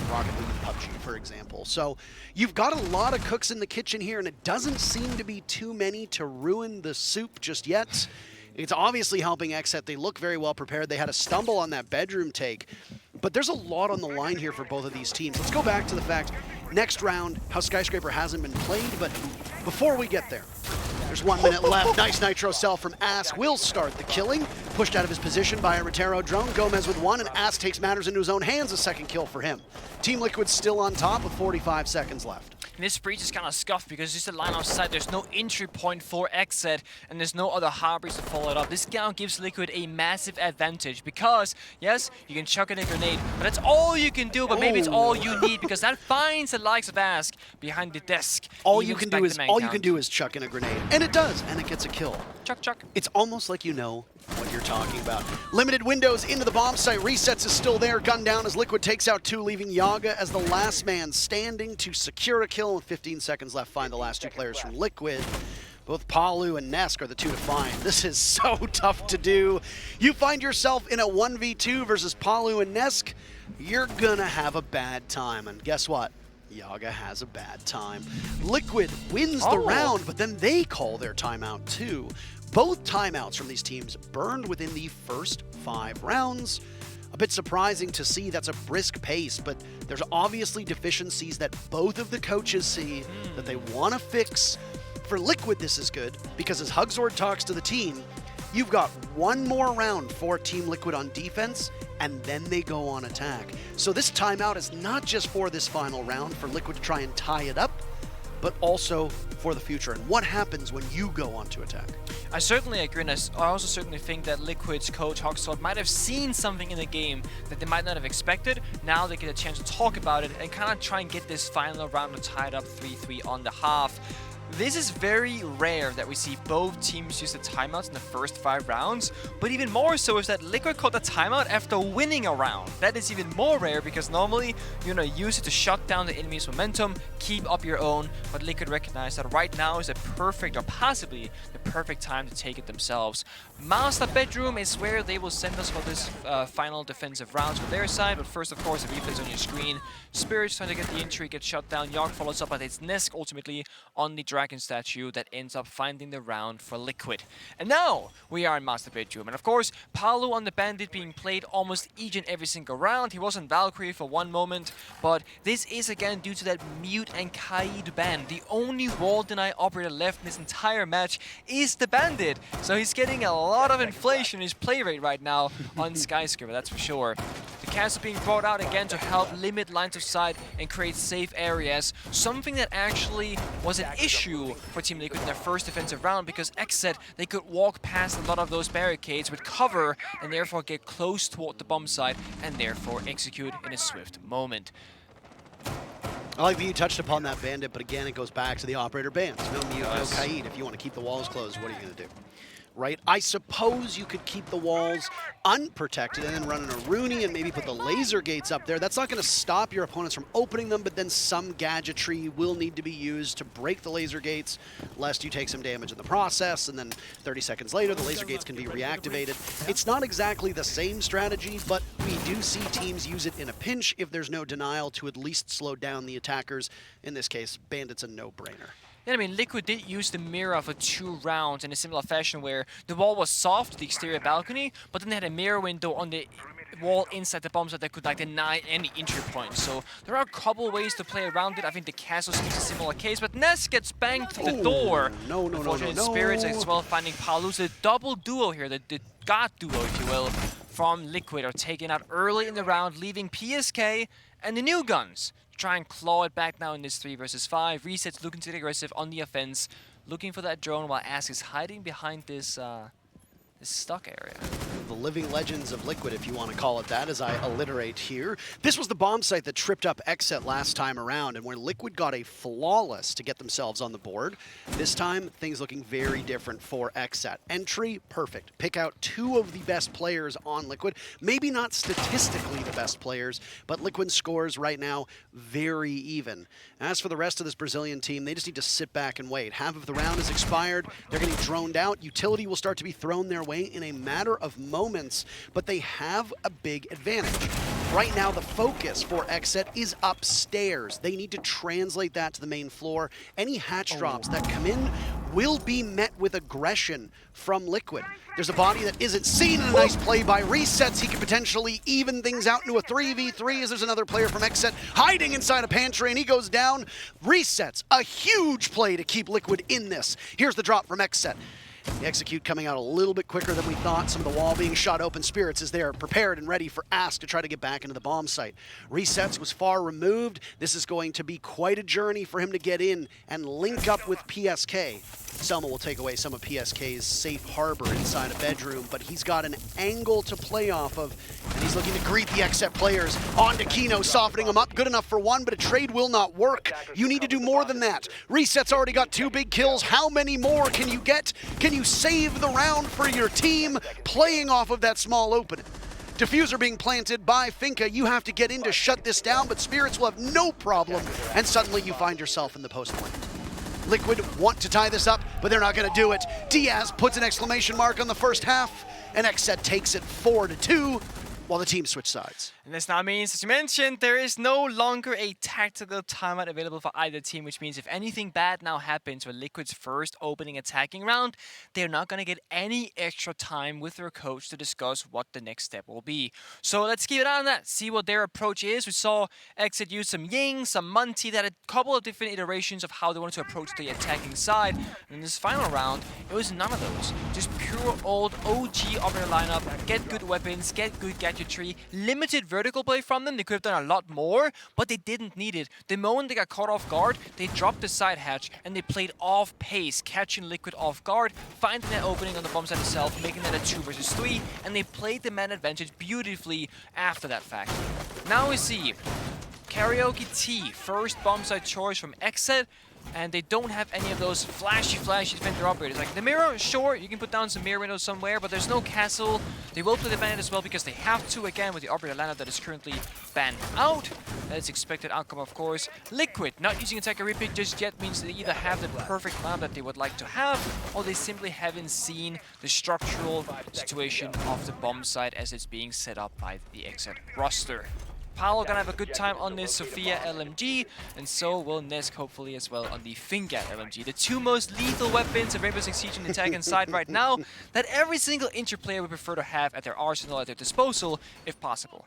Rocket League and PUBG, for example. So you've got a lot of cooks in the kitchen here, and it doesn't seem to be too many to ruin the soup just yet. It's obviously helping XSET. They look very well prepared. They had a stumble on that bedroom take, but there's a lot on the line here for both of these teams. Let's go back to the fact, next round, how Skyscraper hasn't been played, but before we get there, there's 1 minute left. Nice nitro cell from Ask will start the killing. Pushed out of his position by a Rotero drone. Gomez with 1, and Ask takes matters into his own hands. A second kill for him. Team Liquid still on top with 45 seconds left. And this breach is kind of scuffed because it's just a line outside. There's no entry point for XSET, and there's no other harbors to follow it up. This now gives Liquid a massive advantage because, yes, you can chuck in a grenade, but that's all you can do, but maybe it's all you need because that finds the likes of Ask behind the desk. All you can do is chuck in a grenade, and it does, and it gets a kill. Chuck, chuck. It's almost like you know what you're talking about. Limited windows into the bomb site. Resets is still there. Gun down as Liquid takes out 2, leaving Yaga as the last man standing to secure a kill. With 15 seconds left, find the last 2 players from Liquid. Both Palu and Nesk are the 2 to find. This is so tough to do. You find yourself in a 1v2 versus Palu and Nesk, you're gonna have a bad time. And guess what? Yaga has a bad time. Liquid wins the round, but then they call their timeout too. Both timeouts from these teams burned within the first 5 rounds. A bit surprising to see. That's a brisk pace, but there's obviously deficiencies that both of the coaches see that they want to fix. For Liquid, this is good, because as Hugzord talks to the team, you've got 1 more round for Team Liquid on defense, and then they go on attack. So this timeout is not just for this final round for Liquid to try and tie it up, but also for the future. And what happens when you go on to attack? I certainly agree, and I also certainly think that Liquid's coach, Hugzord, might have seen something in the game that they might not have expected. Now they get a chance to talk about it and kind of try and get this final round tied up 3-3 on the half. This is very rare that we see both teams use the timeouts in the first 5 rounds, but even more so is that Liquid called the timeout after winning a round. That is even more rare because normally you're gonna use it to shut down the enemy's momentum, keep up your own, but Liquid recognize that right now is a perfect, or possibly the perfect time to take it themselves. Master Bedroom is where they will send us for this final defensive rounds for their side, but first, of course, the replays on your screen. Spirit's trying to get the entry, gets shut down. Yogg follows up, but it's Nesk ultimately on the dragon statue that ends up finding the round for Liquid. And now we are in Master Bedroom, and of course, Palu on the Bandit being played almost each and every single round. He was on Valkyrie for one moment, but this is again due to that Mute and Kaid ban. The only wall deny operator left in this entire match is the Bandit, so he's getting a lot of inflation in his play rate right now on Skyscraper, that's for sure. The castle being brought out again to help limit lines of sight and create safe areas, something that actually was an issue for Team Liquid in their first defensive round, because XSET, they could walk past a lot of those barricades with cover and therefore get close toward the bomb site and therefore execute in a swift moment. I like that you touched upon that Bandit, but again, it goes back to the operator bans. No Mute, no Kaid. If you want to keep the walls closed, what are you going to do? right? I suppose you could keep the walls unprotected and then run an Rooney and maybe put the laser gates up there. That's not going to stop your opponents from opening them, but then some gadgetry will need to be used to break the laser gates, lest you take some damage in the process, and then 30 seconds later, the laser gates can be reactivated. It's not exactly the same strategy, but we do see teams use it in a pinch if there's no denial to at least slow down the attackers. In this case, Bandit's a no-brainer. Yeah, I mean, Liquid did use the mirror for 2 rounds in a similar fashion where the wall was soft, the exterior balcony, but then they had a mirror window on the wall inside the bomb site that could like deny any entry points. So there are a couple ways to play around it. I think the castle is a similar case, but Ness gets banged through the door. No. Spirits as well finding Palu. The double duo here, the god duo, if you will, from Liquid are taken out early in the round, leaving PSK and the new guns try and claw it back now in this 3 versus 5. Reset's looking to get aggressive on the offense, looking for that drone while Ask is hiding behind this stuck area. The living legends of Liquid, if you want to call it that, as I alliterate here. This was the bomb site that tripped up XSET last time around, and where Liquid got a flawless to get themselves on the board. This time, things looking very different for XSET. Entry, perfect. Pick out 2 of the best players on Liquid. Maybe not statistically the best players, but Liquid scores right now very even. As for the rest of this Brazilian team, they just need to sit back and wait. Half of the round is expired. They're getting droned out. Utility will start to be thrown their way in a matter of moments, but they have a big advantage. Right now, the focus for XSET is upstairs. They need to translate that to the main floor. Any hatch drops that come in will be met with aggression from Liquid. There's a body that isn't seen, and a nice play by Resets. He could potentially even things out into a 3v3 as there's another player from XSET hiding inside a pantry, and he goes down. Resets, a huge play to keep Liquid in this. Here's the drop from XSET. The execute coming out a little bit quicker than we thought. Some of the wall being shot open. Spirits is there, prepared and ready for Ask to try to get back into the bomb site. Resets was far removed. This is going to be quite a journey for him to get in and link up with PSK. Selma will take away some of PSK's safe harbor inside a bedroom, but he's got an angle to play off of, and he's looking to greet the XSET players. On to Kino, softening him up. Good enough for one, but a trade will not work. You need to do more than that. Reset's already got 2 big kills. How many more can you get? Can you save the round for your team playing off of that small opening? Diffuser being planted by Finka. You have to get in to shut this down, but Spirits will have no problem, and suddenly you find yourself in the post lane. Liquid want to tie this up, but they're not going to do it. Diaz puts an exclamation mark on the first half, and XSET takes it 4-2 while the teams switch sides. And this now means, as you mentioned, there is no longer a tactical timeout available for either team, which means if anything bad now happens with Liquid's first opening attacking round, they're not going to get any extra time with their coach to discuss what the next step will be. So let's keep an eye on that, see what their approach is. We saw XSET use some Ying, some Munti, that had a couple of different iterations of how they wanted to approach the attacking side. And in this final round, it was none of those. Just pure old OG operator lineup, get good weapons, get good gadgetry, limited vertical play from them. They could have done a lot more, but they didn't need it. The moment they got caught off guard, they dropped the side hatch and they played off pace, catching Liquid off guard, finding that opening on the bomb site itself, making that a 2 versus 3, and they played the man advantage beautifully after that fact. Now we see Karaoke T, first bomb site choice from XSET, and they don't have any of those flashy defender operators. Like the mirror, sure, you can put down some mirror windows somewhere, but there's no castle. They will play the bandit as well because they have to, again, with the operator lineup that is currently banned out. That is expected outcome, of course. Liquid not using attacker repick just yet means they either have the perfect lineup that they would like to have, or they simply haven't seen the structural situation of the bomb site as it's being set up by the XSET roster. Paolo gonna have a good time on this Sophia LMG, and so will Nesk hopefully as well on the Fingat LMG. The 2 most lethal weapons of Rainbow Six Siege in the attack inside right now that every single Inter player would prefer to have at their arsenal, at their disposal, if possible.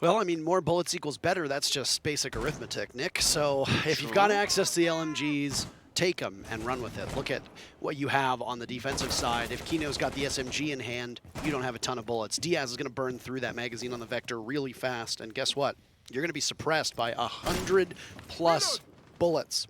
Well, I mean, more bullets equals better. That's just basic arithmetic, Nick. So if you've got access to the LMGs, take them and run with it. Look at what you have on the defensive side. If Kino's got the SMG in hand, you don't have a ton of bullets. Diaz is going to burn through that magazine on the Vector really fast, and guess what? You're going to be suppressed by 100+ bullets.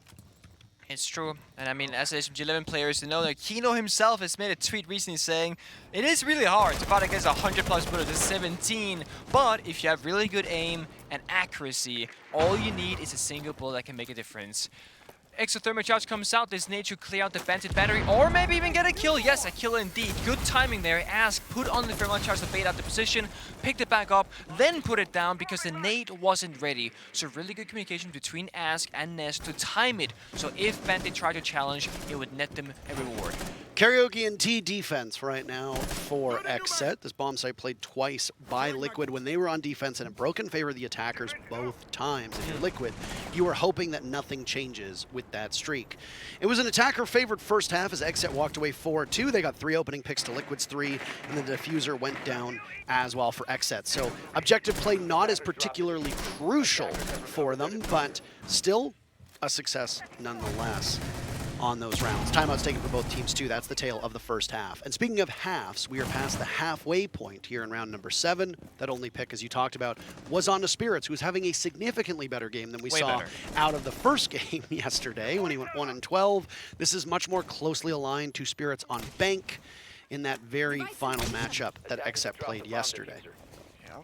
It's true, and I mean, as SMG 11 players, you know that Kino himself has made a tweet recently saying it is really hard to fight against 100+ bullets, it's 17, but if you have really good aim and accuracy, all you need is a single bullet that can make a difference. exothermic charge comes out, this nade should clear out the Bandit battery, or maybe even get a kill. Yes, a kill indeed. Good timing there. Ask put on the thermal charge to bait out the position, picked it back up, then put it down because the nade wasn't ready. So really good communication between Ask and Nest to time it. So if Bandit tried to challenge, it would net them a reward. Karaoke and T defense right now for XSET. This bomb site played twice by Liquid when they were on defense, and it broke in favor of the attackers both times. If you're Liquid, you were hoping that nothing changes with that streak. It was an attacker-favored first half as XSET walked away 4-2. They got 3 opening picks to Liquid's 3, and the diffuser went down as well for XSET. So objective play not as particularly crucial for them, but still a success nonetheless on those rounds. Timeouts taken for both teams too. That's the tale of the first half. And speaking of halves, we are past the halfway point here in round number 7. That only pick, as you talked about, was on to Spirits, who was having a significantly better game than we saw out of the first game yesterday when he went 1-12. This is much more closely aligned to Spirits on Bank in that very final matchup that XSET played yesterday. Yeah.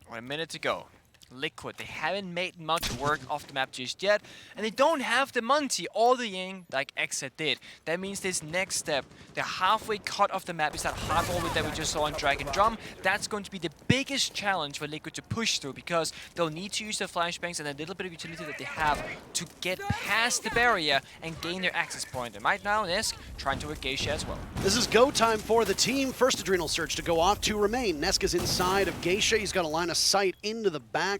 1 minute to go. Liquid, they haven't made much work off the map just yet, and they don't have the Monty or the Ying like XSET did. That means this next step, the halfway cut of the map, is that hard orbit that we just saw on Dragon Drum. That's going to be the biggest challenge for Liquid to push through, because they'll need to use the flashbangs and a little bit of utility that they have to get past the barrier and gain their access point. And right now, Nesk trying to work Geisha as well. This is go time for the team. First Adrenal Surge to go off, 2 remain. Nesk is inside of Geisha. He's got a line of sight into the back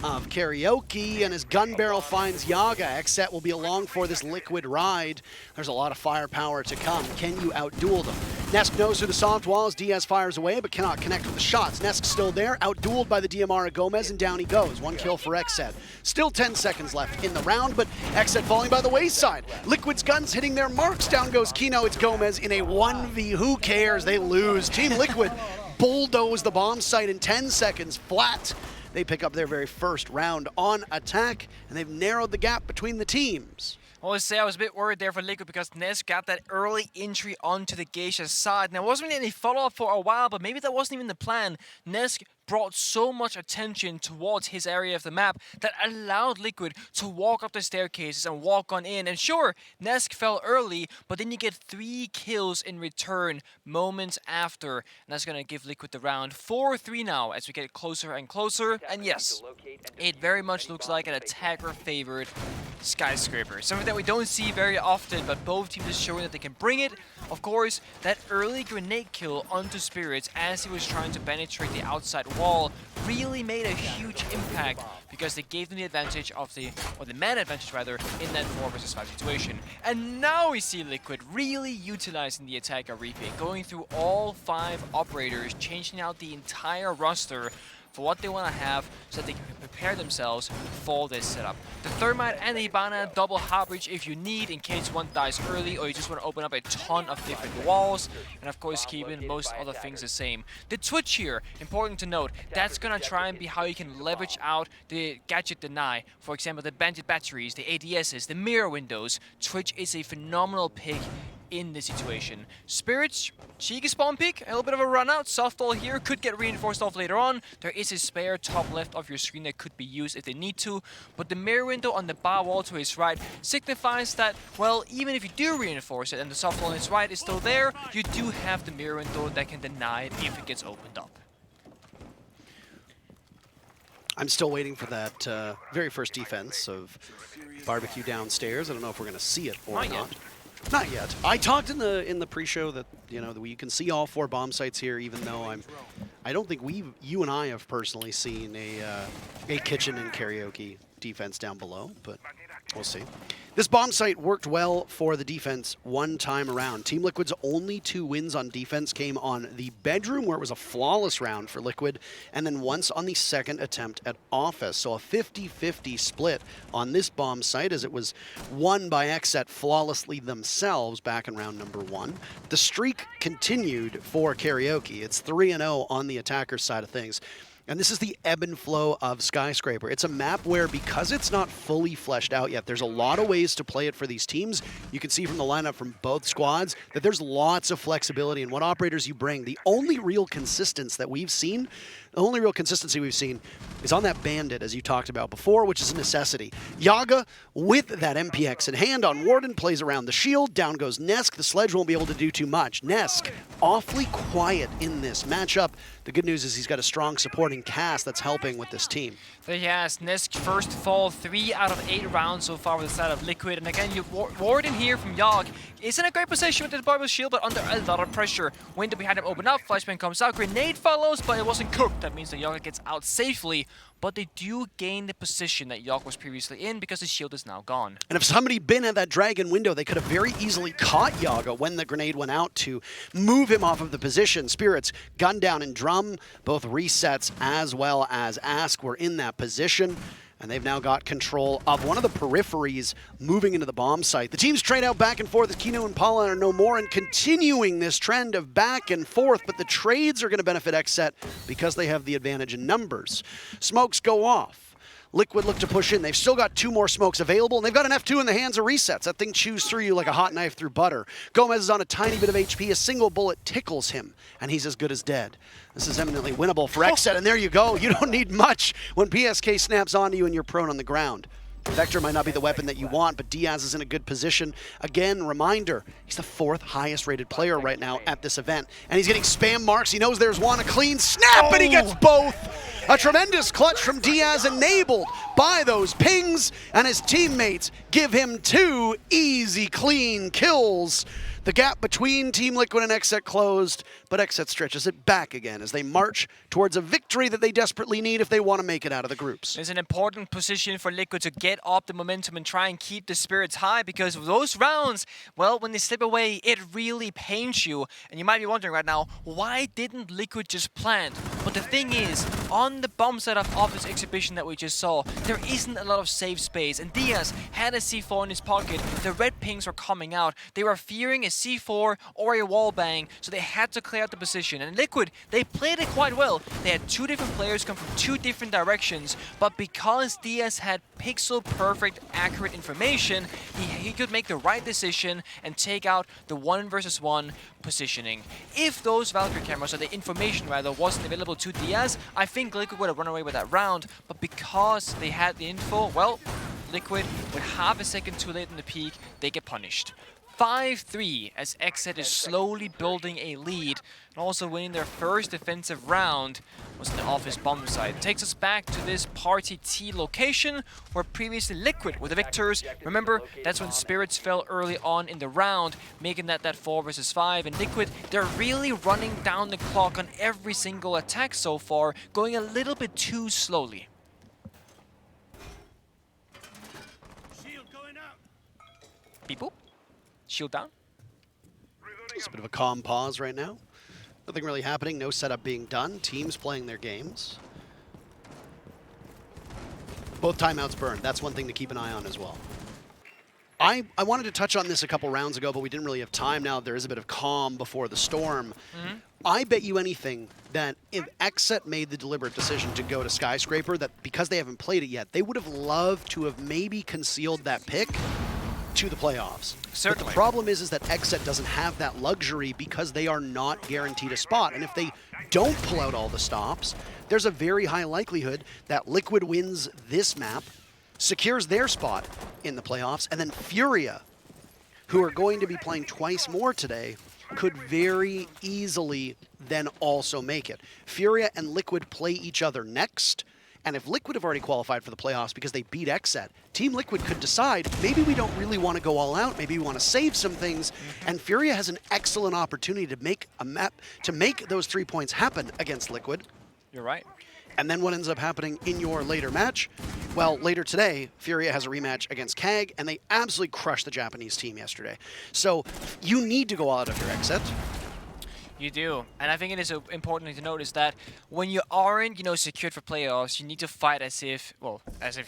of Karaoke, and his gun barrel finds Yaga. XSET will be along for this Liquid ride. There's a lot of firepower to come. Can you outduel them? Nesk knows who the soft wall is. Diaz fires away, but cannot connect with the shots. Nesk's still there, outdueled by the DMR of Gomez, and down he goes. 1 kill for XSET. Still 10 seconds left in the round, but XSET falling by the wayside. Liquid's guns hitting their marks. Down goes Kino. It's Gomez in a 1v. Who cares? They lose. Team Liquid bulldoze the bomb site in 10 seconds flat. They pick up their very first round on attack, and they've narrowed the gap between the teams. I always say I was a bit worried there for Liquid because Nesk got that early entry onto the Geisha side. Now, there wasn't really any follow-up for a while, but maybe that wasn't even the plan. Nesk brought so much attention towards his area of the map that allowed Liquid to walk up the staircases and walk on in. And sure, Nesk fell early, but then you get 3 kills in return moments after. And that's going to give Liquid the round 4-3 now as we get closer and closer. And yes, it very much looks like an attacker-favored Skyscraper. Something that we don't see very often, but both teams are showing that they can bring it. Of course, that early grenade kill onto Spirits as he was trying to penetrate the outside wall really made a huge impact because they gave them the advantage of the man advantage rather, in that 4 versus 5 situation. And now we see Liquid really utilizing the attacker reaping, going through all 5 operators, changing out the entire roster for what they want to have so that they can prepare themselves for this setup. The Thermite and the Hibana double hard breach if you need in case one dies early or you just want to open up a ton of different walls, and of course keeping most other things the same. The Twitch here, important to note, that's gonna try and be how you can leverage out the gadget deny. For example, the Bandit batteries, the ADSs, the mirror windows. Twitch is a phenomenal pick in this situation. Spirits, cheeky spawn pick, a little bit of a run out. Softball here could get reinforced off later on. There is a spare top left of your screen that could be used if they need to, but the mirror window on the bar wall to his right signifies that, well, even if you do reinforce it and the softball on his right is still there, you do have the mirror window that can deny it if it gets opened up. I'm still waiting for that very first defense of barbecue downstairs. I don't know if we're going to see it or not. Not yet. I talked in the pre-show that you can see all 4 bomb sites here, even though I don't think you and I have personally seen a kitchen and Karaoke defense down below, but we'll see. This bomb site worked well for the defense one time around. Team Liquid's only 2 wins on defense came on the bedroom, where it was a flawless round for Liquid, and then once on the second attempt at Office. So a 50-50 split on this bomb site, as it was won by XSET flawlessly themselves back in round number 1. The streak continued for Karaoke. It's 3-0 on the attacker side of things. And this is the ebb and flow of Skyscraper. It's a map where, because it's not fully fleshed out yet, there's a lot of ways to play it for these teams. You can see from the lineup from both squads that there's lots of flexibility in what operators you bring. The only real consistency we've seen is on that Bandit, as you talked about before, which is a necessity. Yaga, with that MPX in hand on Warden, plays around the shield. Down goes Nesk. The Sledge won't be able to do too much. Nesk, awfully quiet in this matchup. The good news is he's got a strong supporting cast that's helping with this team. There he has Nesk first fall, 3 out of 8 rounds so far with the side of Liquid. And again, Warden here from Yogg is in a great position with the Barbell Shield, but under a lot of pressure. Window behind him open up, Flashbang comes out, Grenade follows, but it wasn't cooked. That means that Yogg gets out safely, but they do gain the position that Yogg was previously in because his shield is now gone. And if somebody been at that Dragon window, they could have very easily caught Yaga when the grenade went out to move him off of the position. Spirits, Gun Down and Drum, both resets as well as Ask were in that position. And they've now got control of one of the peripheries moving into the bomb site. The teams trade out back and forth as Kino and Paula are no more and continuing this trend of back and forth, but the trades are going to benefit XSET because they have the advantage in numbers. Smokes go off. Liquid look to push in. They've still got 2 more smokes available, and they've got an F2 in the hands of resets. That thing chews through you like a hot knife through butter. Gomez is on a tiny bit of HP. A single bullet tickles him, and he's as good as dead. This is eminently winnable for XSET, and there you go. You don't need much when PSK snaps onto you and you're prone on the ground. Vector might not be the weapon that you want, but Diaz is in a good position. Again, reminder, he's the 4th highest rated player right now at this event. And he's getting spam marks. He knows there's one. A clean snap, and he gets both. A tremendous clutch from Diaz enabled by those pings, and his teammates give him 2 easy, clean kills. The gap between Team Liquid and XSET closed, but XSET stretches it back again as they march towards a victory that they desperately need if they want to make it out of the groups. It's an important position for Liquid to get up the momentum and try and keep the spirits high, because those rounds, well, when they slip away, it really pains you. And you might be wondering right now, why didn't Liquid just plant? But the thing is, on the bomb side of this exhibition that we just saw, there isn't a lot of safe space, and Diaz had a C4 in his pocket. The red pings were coming out. They were fearing a C4 or a wall bang, so they had to clear out the position. And Liquid, they played it quite well. They had 2 different players come from 2 different directions, but because Diaz had pixel perfect accurate information, he could make the right decision and take out the 1 versus 1 positioning. If those Valkyrie cameras, or the information rather, wasn't available to Diaz, I think Liquid would have run away with that round, but because they had the info, well, Liquid, with half a second too late in the peak, they get punished. 5-3 as XSET is slowly building a lead, and also winning their first defensive round was in the office bomb site. It takes us back to this Party T location where previously Liquid were the victors. Remember, that's when Spirits fell early on in the round, making that 4 versus 5. And Liquid, they're really running down the clock on every single attack so far, going a little bit too slowly. Shield going out. Beep boop. Shield down. It's a bit of a calm pause right now. Nothing really happening, no setup being done. Teams playing their games. Both timeouts burned. That's one thing to keep an eye on as well. I wanted to touch on this a couple rounds ago, but we didn't really have time now. There is a bit of calm before the storm. I bet you anything that if XSET made the deliberate decision to go to Skyscraper, that because they haven't played it yet, they would have loved to have maybe concealed that pick to the playoffs. Certainly. But the problem is that XSET doesn't have that luxury because they are not guaranteed a spot. And if they don't pull out all the stops, there's a very high likelihood that Liquid wins this map, secures their spot in the playoffs, and then Furia, who are going to be playing twice more today, could very easily then also make it. Furia and Liquid play each other next. And if Liquid have already qualified for the playoffs because they beat XSET, Team Liquid could decide, maybe we don't really want to go all out, maybe we want to save some things, and Furia has an excellent opportunity to make a map, to make those 3 points happen against Liquid. You're right. And then what ends up happening in your later match? Well, later today, Furia has a rematch against KAG, and they absolutely crushed the Japanese team yesterday. So you need to go all out of your XSET. You do, and I think it is important to notice that when you aren't, secured for playoffs, you need to fight as if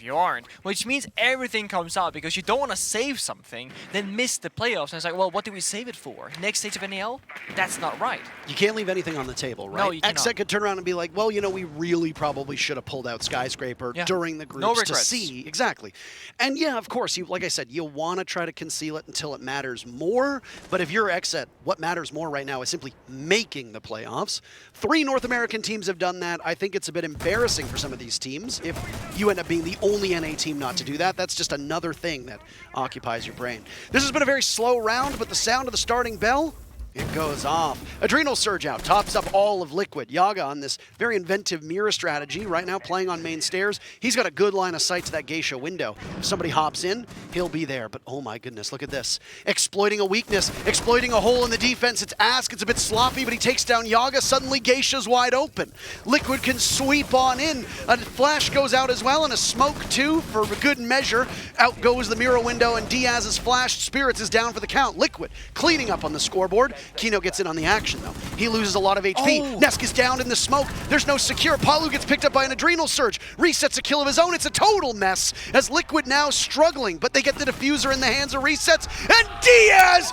you aren't, which means everything comes out because you don't want to save something, then miss the playoffs. And it's like, well, what did we save it for? Next stage of NAL? That's not right. You can't leave anything on the table, right? No, you cannot. XSET could turn around and be like, well, we really probably should have pulled out Skyscraper during the groups No to regrets. see. Exactly. And yeah, of course, like I said, you'll want to try to conceal it until it matters more. But if you're XSET, what matters more right now is simply making the playoffs. 3 North American teams have done that. I think it's a bit embarrassing for some of these teams. If you end up being the only NA team not to do that, that's just another thing that occupies your brain. This has been a very slow round, but the sound of the starting bell, it goes off. Adrenal Surge out, tops up all of Liquid. Yaga on this very inventive mirror strategy, right now playing on main stairs. He's got a good line of sight to that geisha window. If somebody hops in, he'll be there. But oh my goodness, look at this. Exploiting a weakness, exploiting a hole in the defense. It's Ask, it's a bit sloppy, but he takes down Yaga. Suddenly Geisha's wide open. Liquid can sweep on in. A flash goes out as well, and a smoke too for good measure. Out goes the mirror window, and Diaz is flashed. Spirits is down for the count. Liquid cleaning up on the scoreboard. Kino gets in on the action, though. He loses a lot of HP. Oh. Nesk is down in the smoke. There's no secure. Palu gets picked up by an Adrenal Surge. Resets a kill of his own. It's a total mess as Liquid now struggling, but they get the diffuser in the hands of Resets. And Diaz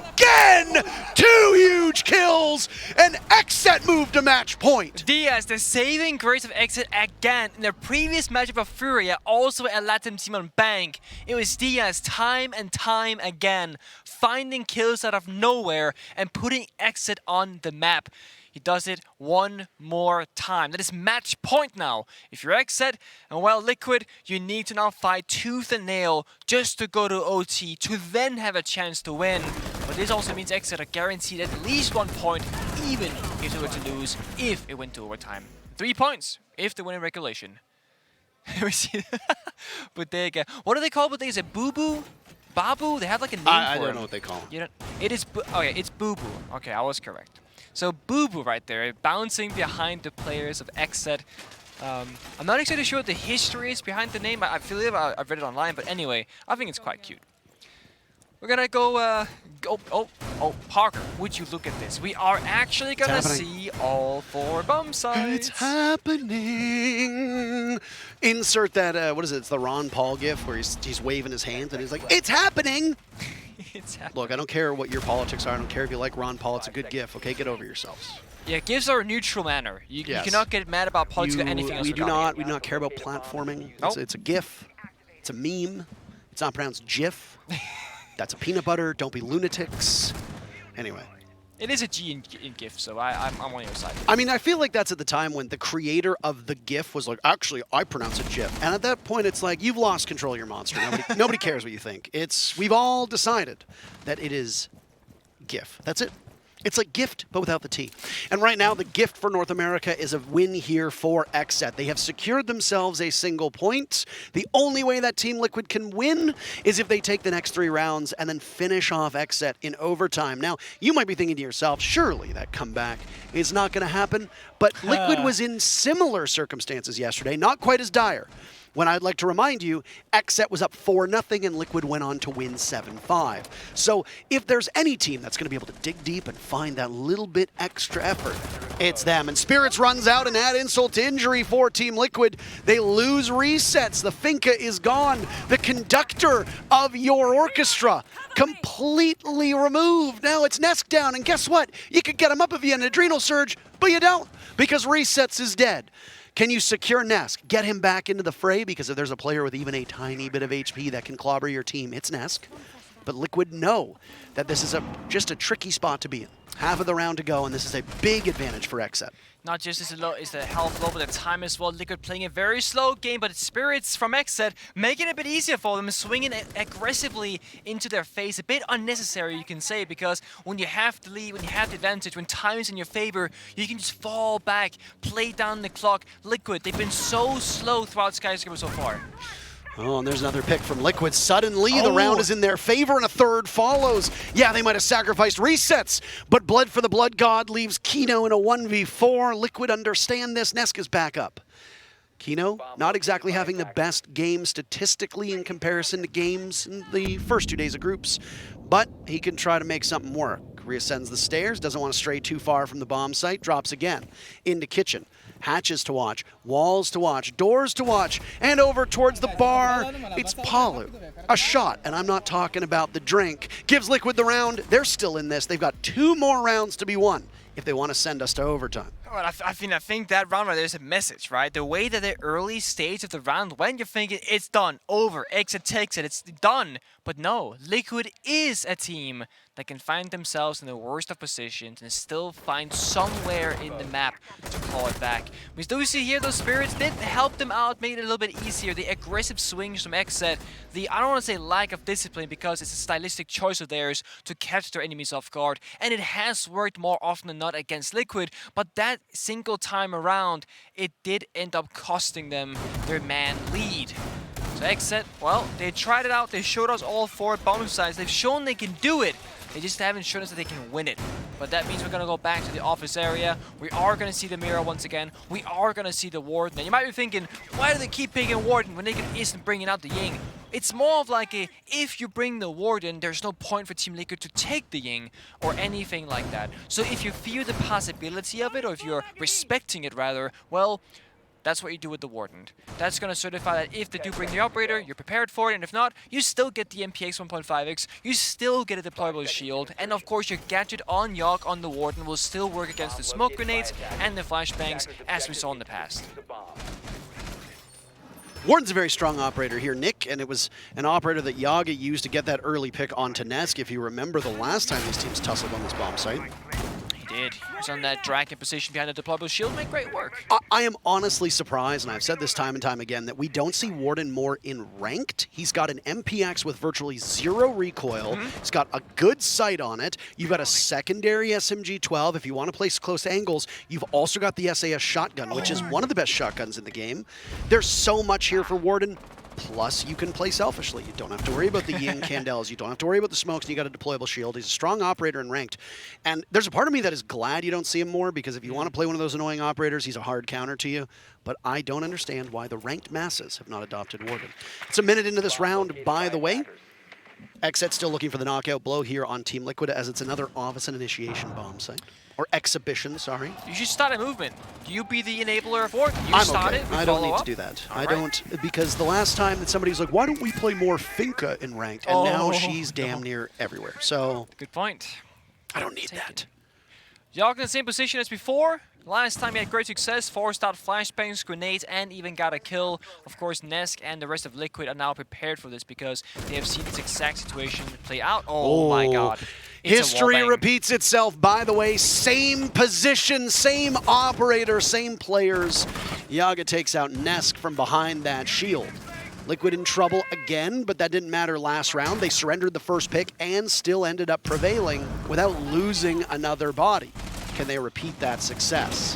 again! 2 huge kills, and XSET moved to match point. Diaz, the saving grace of XSET again. In their previous matchup of Furia, also a Latin team on Bank, it was Diaz time and time again, finding kills out of nowhere and putting XSET on the map. He does it one more time. That is match point now. If you're XSET and Liquid, you need to now fight tooth and nail just to go to OT to then have a chance to win. But this also means XSET are guaranteed at least 1 point, even if they were to lose, if it went to overtime. 3 points if they win in regulation. We see Bodega. What do they call Bodega? Is it Boo Boo? Babu? They have like a name for I don't him. know what they call him. You don't, it is, okay, it's Boo Boo. Okay, I was correct. So Boo Boo right there, bouncing behind the players of XSET. I'm not exactly sure what the history is behind the name. I feel like I've read it online, but anyway, I think it's quite cute. We're gonna go, Parker, would you look at this? We are actually gonna see all 4 bomb sites. It's happening. Insert that, what is it? It's the Ron Paul gif where he's waving his hands and he's like, it's happening. It's happening. Look, I don't care what your politics are. I don't care if you like Ron Paul. It's a good gif, okay? Get over yourselves. Yeah, gifs are a neutral manner. You cannot get mad about politics or anything else. We do not care about platforming. It's a gif. It's a meme. It's not pronounced GIF. That's a peanut butter. Don't be lunatics. Anyway. It is a G in GIF, so I'm on your side. I mean, I feel like that's at the time when the creator of the GIF was like, actually, I pronounce it GIF. And at that point, it's like, you've lost control of your monster. Nobody cares what you think. We've all decided that it is GIF. That's it. It's like gift, but without the T. And right now, the gift for North America is a win here for XSET. They have secured themselves a single point. The only way that Team Liquid can win is if they take the next 3 rounds and then finish off XSET in overtime. Now, you might be thinking to yourself, surely that comeback is not going to happen. But Liquid was in similar circumstances yesterday, not quite as dire. When I'd like to remind you, XSET was up 4-0 and Liquid went on to win 7-5. So if there's any team that's going to be able to dig deep and find that little bit extra effort, it's them. And Spirits runs out and add insult to injury for Team Liquid. They lose resets. The Finca is gone. The conductor of your orchestra completely removed. Now it's Nesk down, and guess what? You could get him up if you had an Adrenal Surge, but you don't, because Resets is dead. Can you secure Nesk? Get him back into the fray, because if there's a player with even a tiny bit of HP that can clobber your team, it's Nesk. But Liquid know that this is just a tricky spot to be in. Half of the round to go, and this is a big advantage for XSET. Not just is the health low, but the time as well. Liquid playing a very slow game, but it's Spirits from XSET making it a bit easier for them, swinging aggressively into their face. A bit unnecessary, you can say, because when you have the lead, when you have the advantage, when time is in your favor, you can just fall back, play down the clock. Liquid, they've been so slow throughout Skyscraper so far. Oh, and there's another pick from Liquid. Suddenly, the round is in their favor, and a third follows. Yeah, they might have sacrificed resets, but Blood for the Blood God leaves Kino in a 1v4. Liquid understand this. Nesk is back up. Kino, not exactly having the best game statistically in comparison to games in the first 2 days of groups, but he can try to make something work. reascends the stairs, doesn't want to stray too far from the bomb site, drops again. Into kitchen. Hatches to watch, walls to watch, doors to watch, and over towards the bar, it's Palu. A shot, and I'm not talking about the drink. Gives Liquid the round. They're still in this. They've got 2 more rounds to be won if they want to send us to overtime. Well, I think that round right there is a message, right? The way that the early stage of the round went, you're thinking it's done, over, XSET takes it, it's done. But no, Liquid is a team that can find themselves in the worst of positions and still find somewhere in the map to claw it back. We do see here those spirits did help them out, made it a little bit easier. The aggressive swings from XSET, the, I don't want to say lack of discipline because it's a stylistic choice of theirs to catch their enemies off guard. And it has worked more often than not against Liquid, but that single time around, it did end up costing them their man lead. So XSET, well, they tried it out, they showed us all 4 bomb sites, they've shown they can do it. They just haven't shown us that they can win it. But that means we're going to go back to the office area. We are going to see the mirror once again. We are going to see the Warden. And you might be thinking, why do they keep picking Warden when they isn't bringing out the Ying? It's more of like a, if you bring the Warden, there's no point for Team Liquid to take the Ying or anything like that. So if you feel the possibility of it, or if you're respecting it rather, well, that's what you do with the Warden. That's going to certify that if they do bring the Operator, you're prepared for it, and if not, you still get the MPX 1.5x, you still get a deployable shield, and of course your gadget on Yogg on the Warden will still work against the smoke grenades and the flashbangs, as we saw in the past. Warden's a very strong operator here, Nick, and it was an operator that Yaga used to get that early pick onto Nesk, if you remember the last time these teams tussled on this bomb site. He did. He was on that dragon position behind the deployable shield, made great work. I am honestly surprised, and I've said this time and time again, that we don't see Warden more in ranked. He's got an MPX with virtually 0 recoil. He's got a good sight on it. You've got a secondary SMG-12. If you want to place close angles, you've also got the SAS shotgun, which is one of the best shotguns in the game. There's so much here for Warden. Plus, you can play selfishly. You don't have to worry about the Yin Candles. You don't have to worry about the smokes, and you got a deployable shield. He's a strong operator in ranked. And there's a part of me that is glad you don't see him more, because if you want to play one of those annoying operators, he's a hard counter to you. But I don't understand why the ranked masses have not adopted Warden. It's a minute into this round, by the way. XSET still looking for the knockout blow here on Team Liquid, as it's another office and initiation bomb site. Or exhibition, sorry. You should start a movement. You be the enabler for it. You I'm start okay. it. I don't need to do that. I don't, because the last time that somebody was like, why don't we play more Finka in ranked? And now she's damn near everywhere. So Good point. I don't need that. Yogg in the same position as before. Last time he had great success, forced out flashbangs, grenades, and even got a kill. Of course, Nesk and the rest of Liquid are now prepared for this because they have seen this exact situation play out. Oh my god. History repeats itself, by the way. Same position, same operator, same players. Yaga takes out Nesk from behind that shield. Liquid in trouble again, but that didn't matter last round. They surrendered the first pick and still ended up prevailing without losing another body. Can they repeat that success?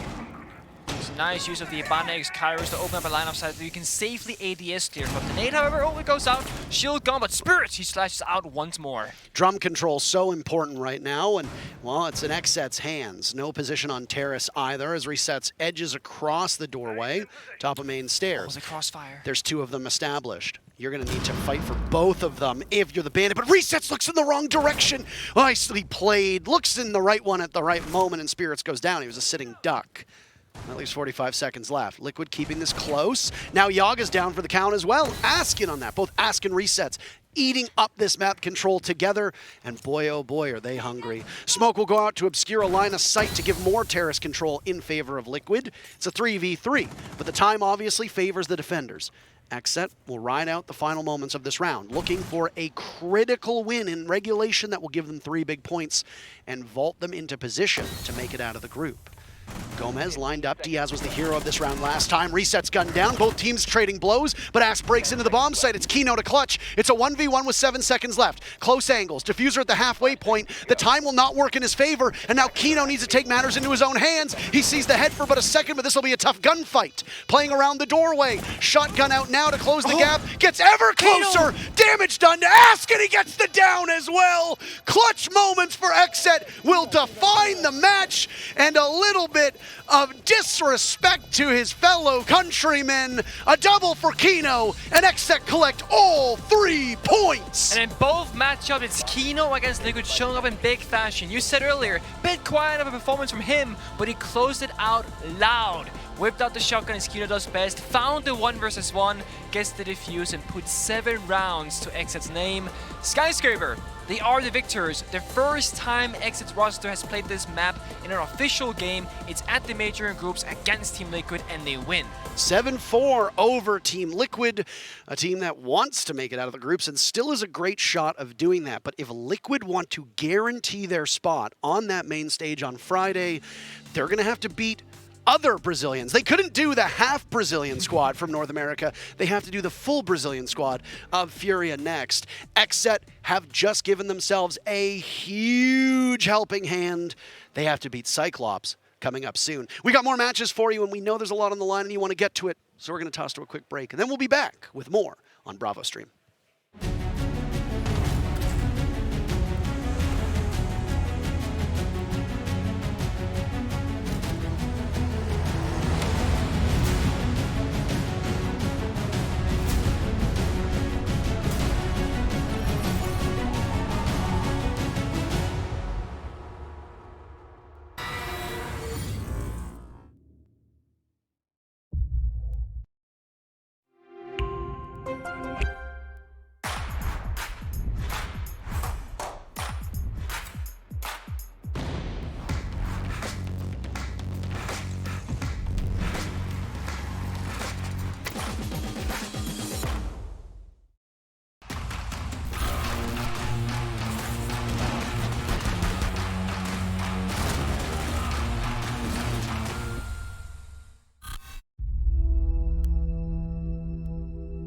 It's a nice use of the Ibanez Kairos to open up a line of sight that you can safely ADS clear from the nade. However, it goes out. Shield gone, but Spirits, he slashes out once more. Drum control so important right now, and well, it's in XSET's hands. No position on Terrace either, as Resets edges across the doorway, top of main stairs. The crossfire. There's 2 of them established. You're going to need to fight for both of them if you're the bandit, but Resets looks in the wrong direction. Nicely played, looks in the right one at the right moment, and Spirits goes down. He was a sitting duck. At least 45 seconds left. Liquid keeping this close. Now Yaga's down for the count as well. Askin on that. Both Ask and Resets eating up this map control together. And boy, oh boy, are they hungry. Smoke will go out to obscure a line of sight to give more terrace control in favor of Liquid. It's a 3v3, but the time obviously favors the defenders. XSET will ride out the final moments of this round, looking for a critical win in regulation that will give them 3 big points and vault them into position to make it out of the group. Gomez lined up. Diaz was the hero of this round last time. Resets gunned down. Both teams trading blows, but Ask breaks into the bomb site. It's Kino to clutch. It's a 1v1 with 7 seconds left. Close angles. Diffuser at the halfway point. The time will not work in his favor, and now Kino needs to take matters into his own hands. He sees the head for but a second, but this will be a tough gunfight. Playing around the doorway. Shotgun out now to close the gap. Gets ever closer. Kino. Damage done to Ask, and he gets the down as well. Clutch moments for XSET will define the match, and a little bit bit of disrespect to his fellow countrymen. A double for Kino, and XSET collect all 3 points. And in both matchups, it's Kino against Liquid showing up in big fashion. You said earlier, bit quiet of a performance from him, but he closed it out loud. Whipped out the shotgun as Kino does best, found the 1 versus 1, gets the defuse and put 7 rounds to XSET's name. Skyscraper, they are the victors. The first time XSET's roster has played this map in an official game. It's at the major in groups against Team Liquid, and they win. 7-4 over Team Liquid, a team that wants to make it out of the groups and still is a great shot of doing that. But if Liquid want to guarantee their spot on that main stage on Friday, they're going to have to beat other Brazilians. They couldn't do the half Brazilian squad from North America. They have to do the full Brazilian squad of Furia next. XSET have just given themselves a huge helping hand. They have to beat Cyclops coming up soon. We got more matches for you, and we know there's a lot on the line and you want to get to it. So we're going to toss to a quick break, and then we'll be back with more on Bravo Stream.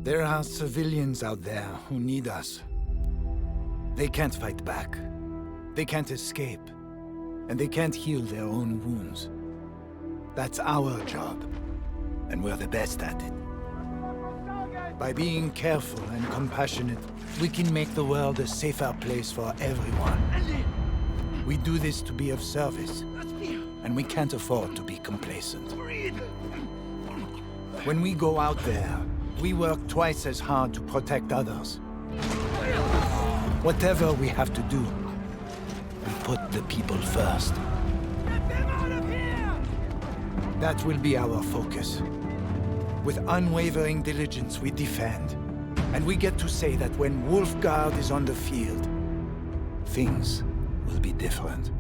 There are civilians out there who need us. They can't fight back. They can't escape. And they can't heal their own wounds. That's our job. And we're the best at it. By being careful and compassionate, we can make the world a safer place for everyone. We do this to be of service. And we can't afford to be complacent. When we go out there, we work twice as hard to protect others. Whatever we have to do, we put the people first. Get them out of here! That will be our focus. With unwavering diligence, we defend. And we get to say that when Wolfguard is on the field, things will be different.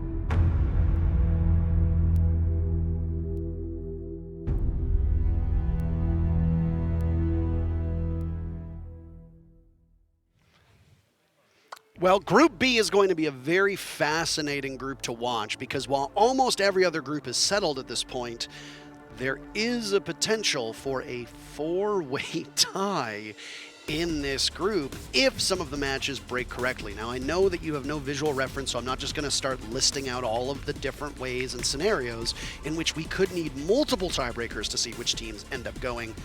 Well, Group B is going to be a very fascinating group to watch because while almost every other group is settled at this point, there is a potential for a 4-way tie in this group if some of the matches break correctly. Now, I know that you have no visual reference, so I'm not just going to start listing out all of the different ways and scenarios in which we could need multiple tiebreakers to see which teams end up going.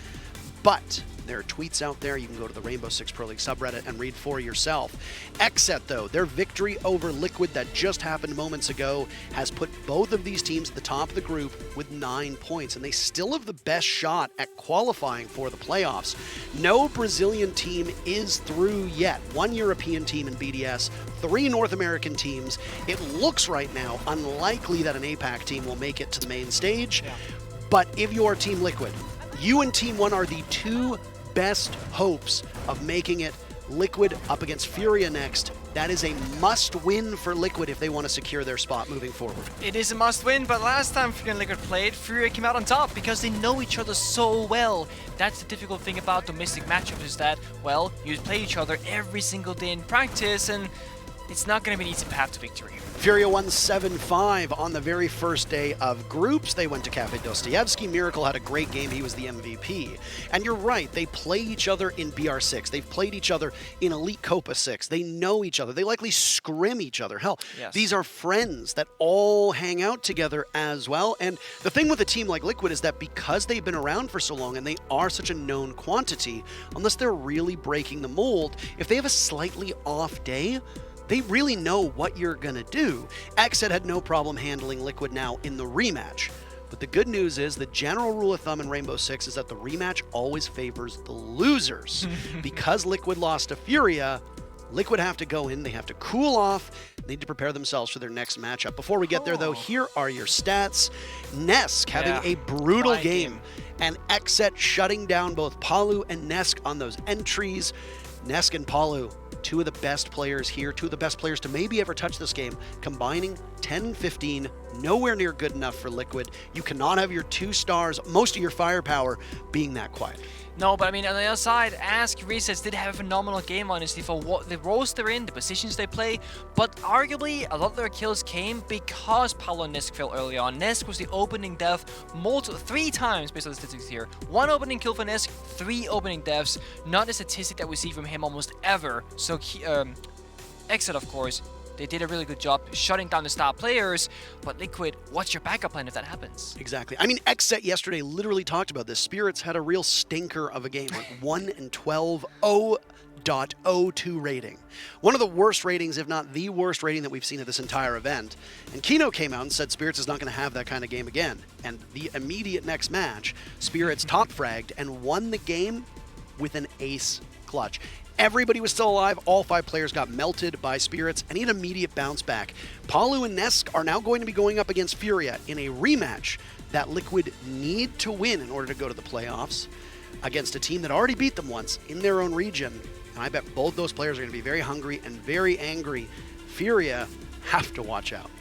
But there are tweets out there. You can go to the Rainbow Six Pro League subreddit and read for yourself. XSET, though, their victory over Liquid that just happened moments ago has put both of these teams at the top of the group with 9 points, and they still have the best shot at qualifying for the playoffs. No Brazilian team is through yet. 1 European team in BDS, 3 North American teams. It looks right now unlikely that an APAC team will make it to the main stage, but if you are Team Liquid, you and Team 1 are the 2 best hopes of making it. Liquid up against Furia next. That is a must-win for Liquid if they want to secure their spot moving forward. It is a must-win, but last time Furia and Liquid played, Furia came out on top because they know each other so well. That's the difficult thing about domestic matchups is that, well, you play each other every single day in practice, and it's not going to be an easy path to victory. Furia won 7-5 on the very first day of groups. They went to Cafe Dostoevsky. Miracle had a great game. He was the MVP. And you're right, they play each other in BR6. They've played each other in Elite Copa 6. They know each other. They likely scrim each other. Hell, yes. These are friends that all hang out together as well. And the thing with a team like Liquid is that because they've been around for so long and they are such a known quantity, unless they're really breaking the mold, if they have a slightly off day, they really know what you're gonna do. XSET had no problem handling Liquid now in the rematch. But the good news is the general rule of thumb in Rainbow Six is that the rematch always favors the losers. Because Liquid lost to Furia, Liquid have to go in, they have to cool off, need to prepare themselves for their next matchup. Before we get there though, here are your stats. Nesk having a brutal game, and XSET shutting down both Palu and Nesk on those entries. Nesk and Palu, two of the best players here, two of the best players to maybe ever touch this game, combining 10-15, nowhere near good enough for Liquid. You cannot have your 2 stars, most of your firepower, being that quiet. No, but I mean, on the other side, Ask Resets did have a phenomenal game, honestly, for what the roles they're in, the positions they play, but arguably, a lot of their kills came because Paolo and Nesk fell early on. Nesk was the opening death 3 times, based on the statistics here. 1 opening kill for Nesk, 3 opening deaths, not a statistic that we see from him almost ever. So, XSET, of course, they did a really good job shutting down the star players, but Liquid, what's your backup plan if that happens? Exactly. I mean, XSET yesterday literally talked about this. Spirits had a real stinker of a game, like 1-12, 0.02 rating. One of the worst ratings, if not the worst rating that we've seen at this entire event. And Kino came out and said Spirits is not going to have that kind of game again. And the immediate next match, Spirits top fragged and won the game with an ace clutch. Everybody was still alive. All 5 players got melted by Spirits and need an immediate bounce back. Palu and Nesk are now going to be going up against Furia in a rematch that Liquid need to win in order to go to the playoffs against a team that already beat them once in their own region. And I bet both those players are going to be very hungry and very angry. Furia have to watch out.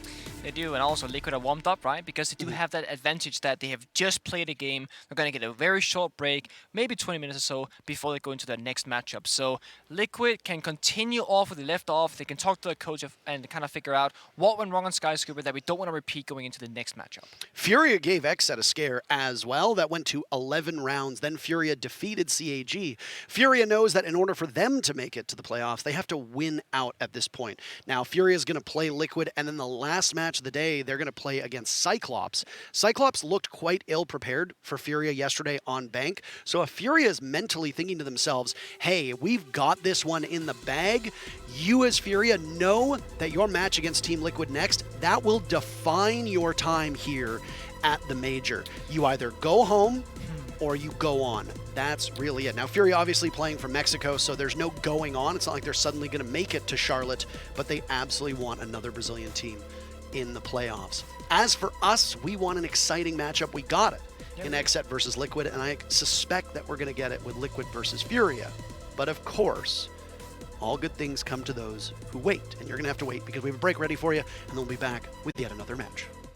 They do, and also Liquid are warmed up, right? Because they do have that advantage that they have just played a game. They're going to get a very short break, maybe 20 minutes or so, before they go into their next matchup. So Liquid can continue off where they left off. They can talk to the coach and kind of figure out what went wrong on Skyscraper that we don't want to repeat going into the next matchup. Furia gave XSET a scare as well. That went to 11 rounds. Then Furia defeated CAG. Furia knows that in order for them to make it to the playoffs, they have to win out at this point. Now, Furia is going to play Liquid, and then the last match of the day, they're going to play against Cyclops. Cyclops looked quite ill-prepared for Furia yesterday on Bank. So if Furia is mentally thinking to themselves, hey, we've got this one in the bag, you as Furia know that your match against Team Liquid next, that will define your time here at the Major. You either go home or you go on. That's really it. Now, Furia obviously playing from Mexico, so there's no going on. It's not like they're suddenly going to make it to Charlotte, but they absolutely want another Brazilian team in the playoffs. As for us, we want an exciting matchup. We got it in XSET versus Liquid, and I suspect that we're going to get it with Liquid versus Furia. But of course, all good things come to those who wait, and you're going to have to wait because we have a break ready for you, and then we'll be back with yet another match.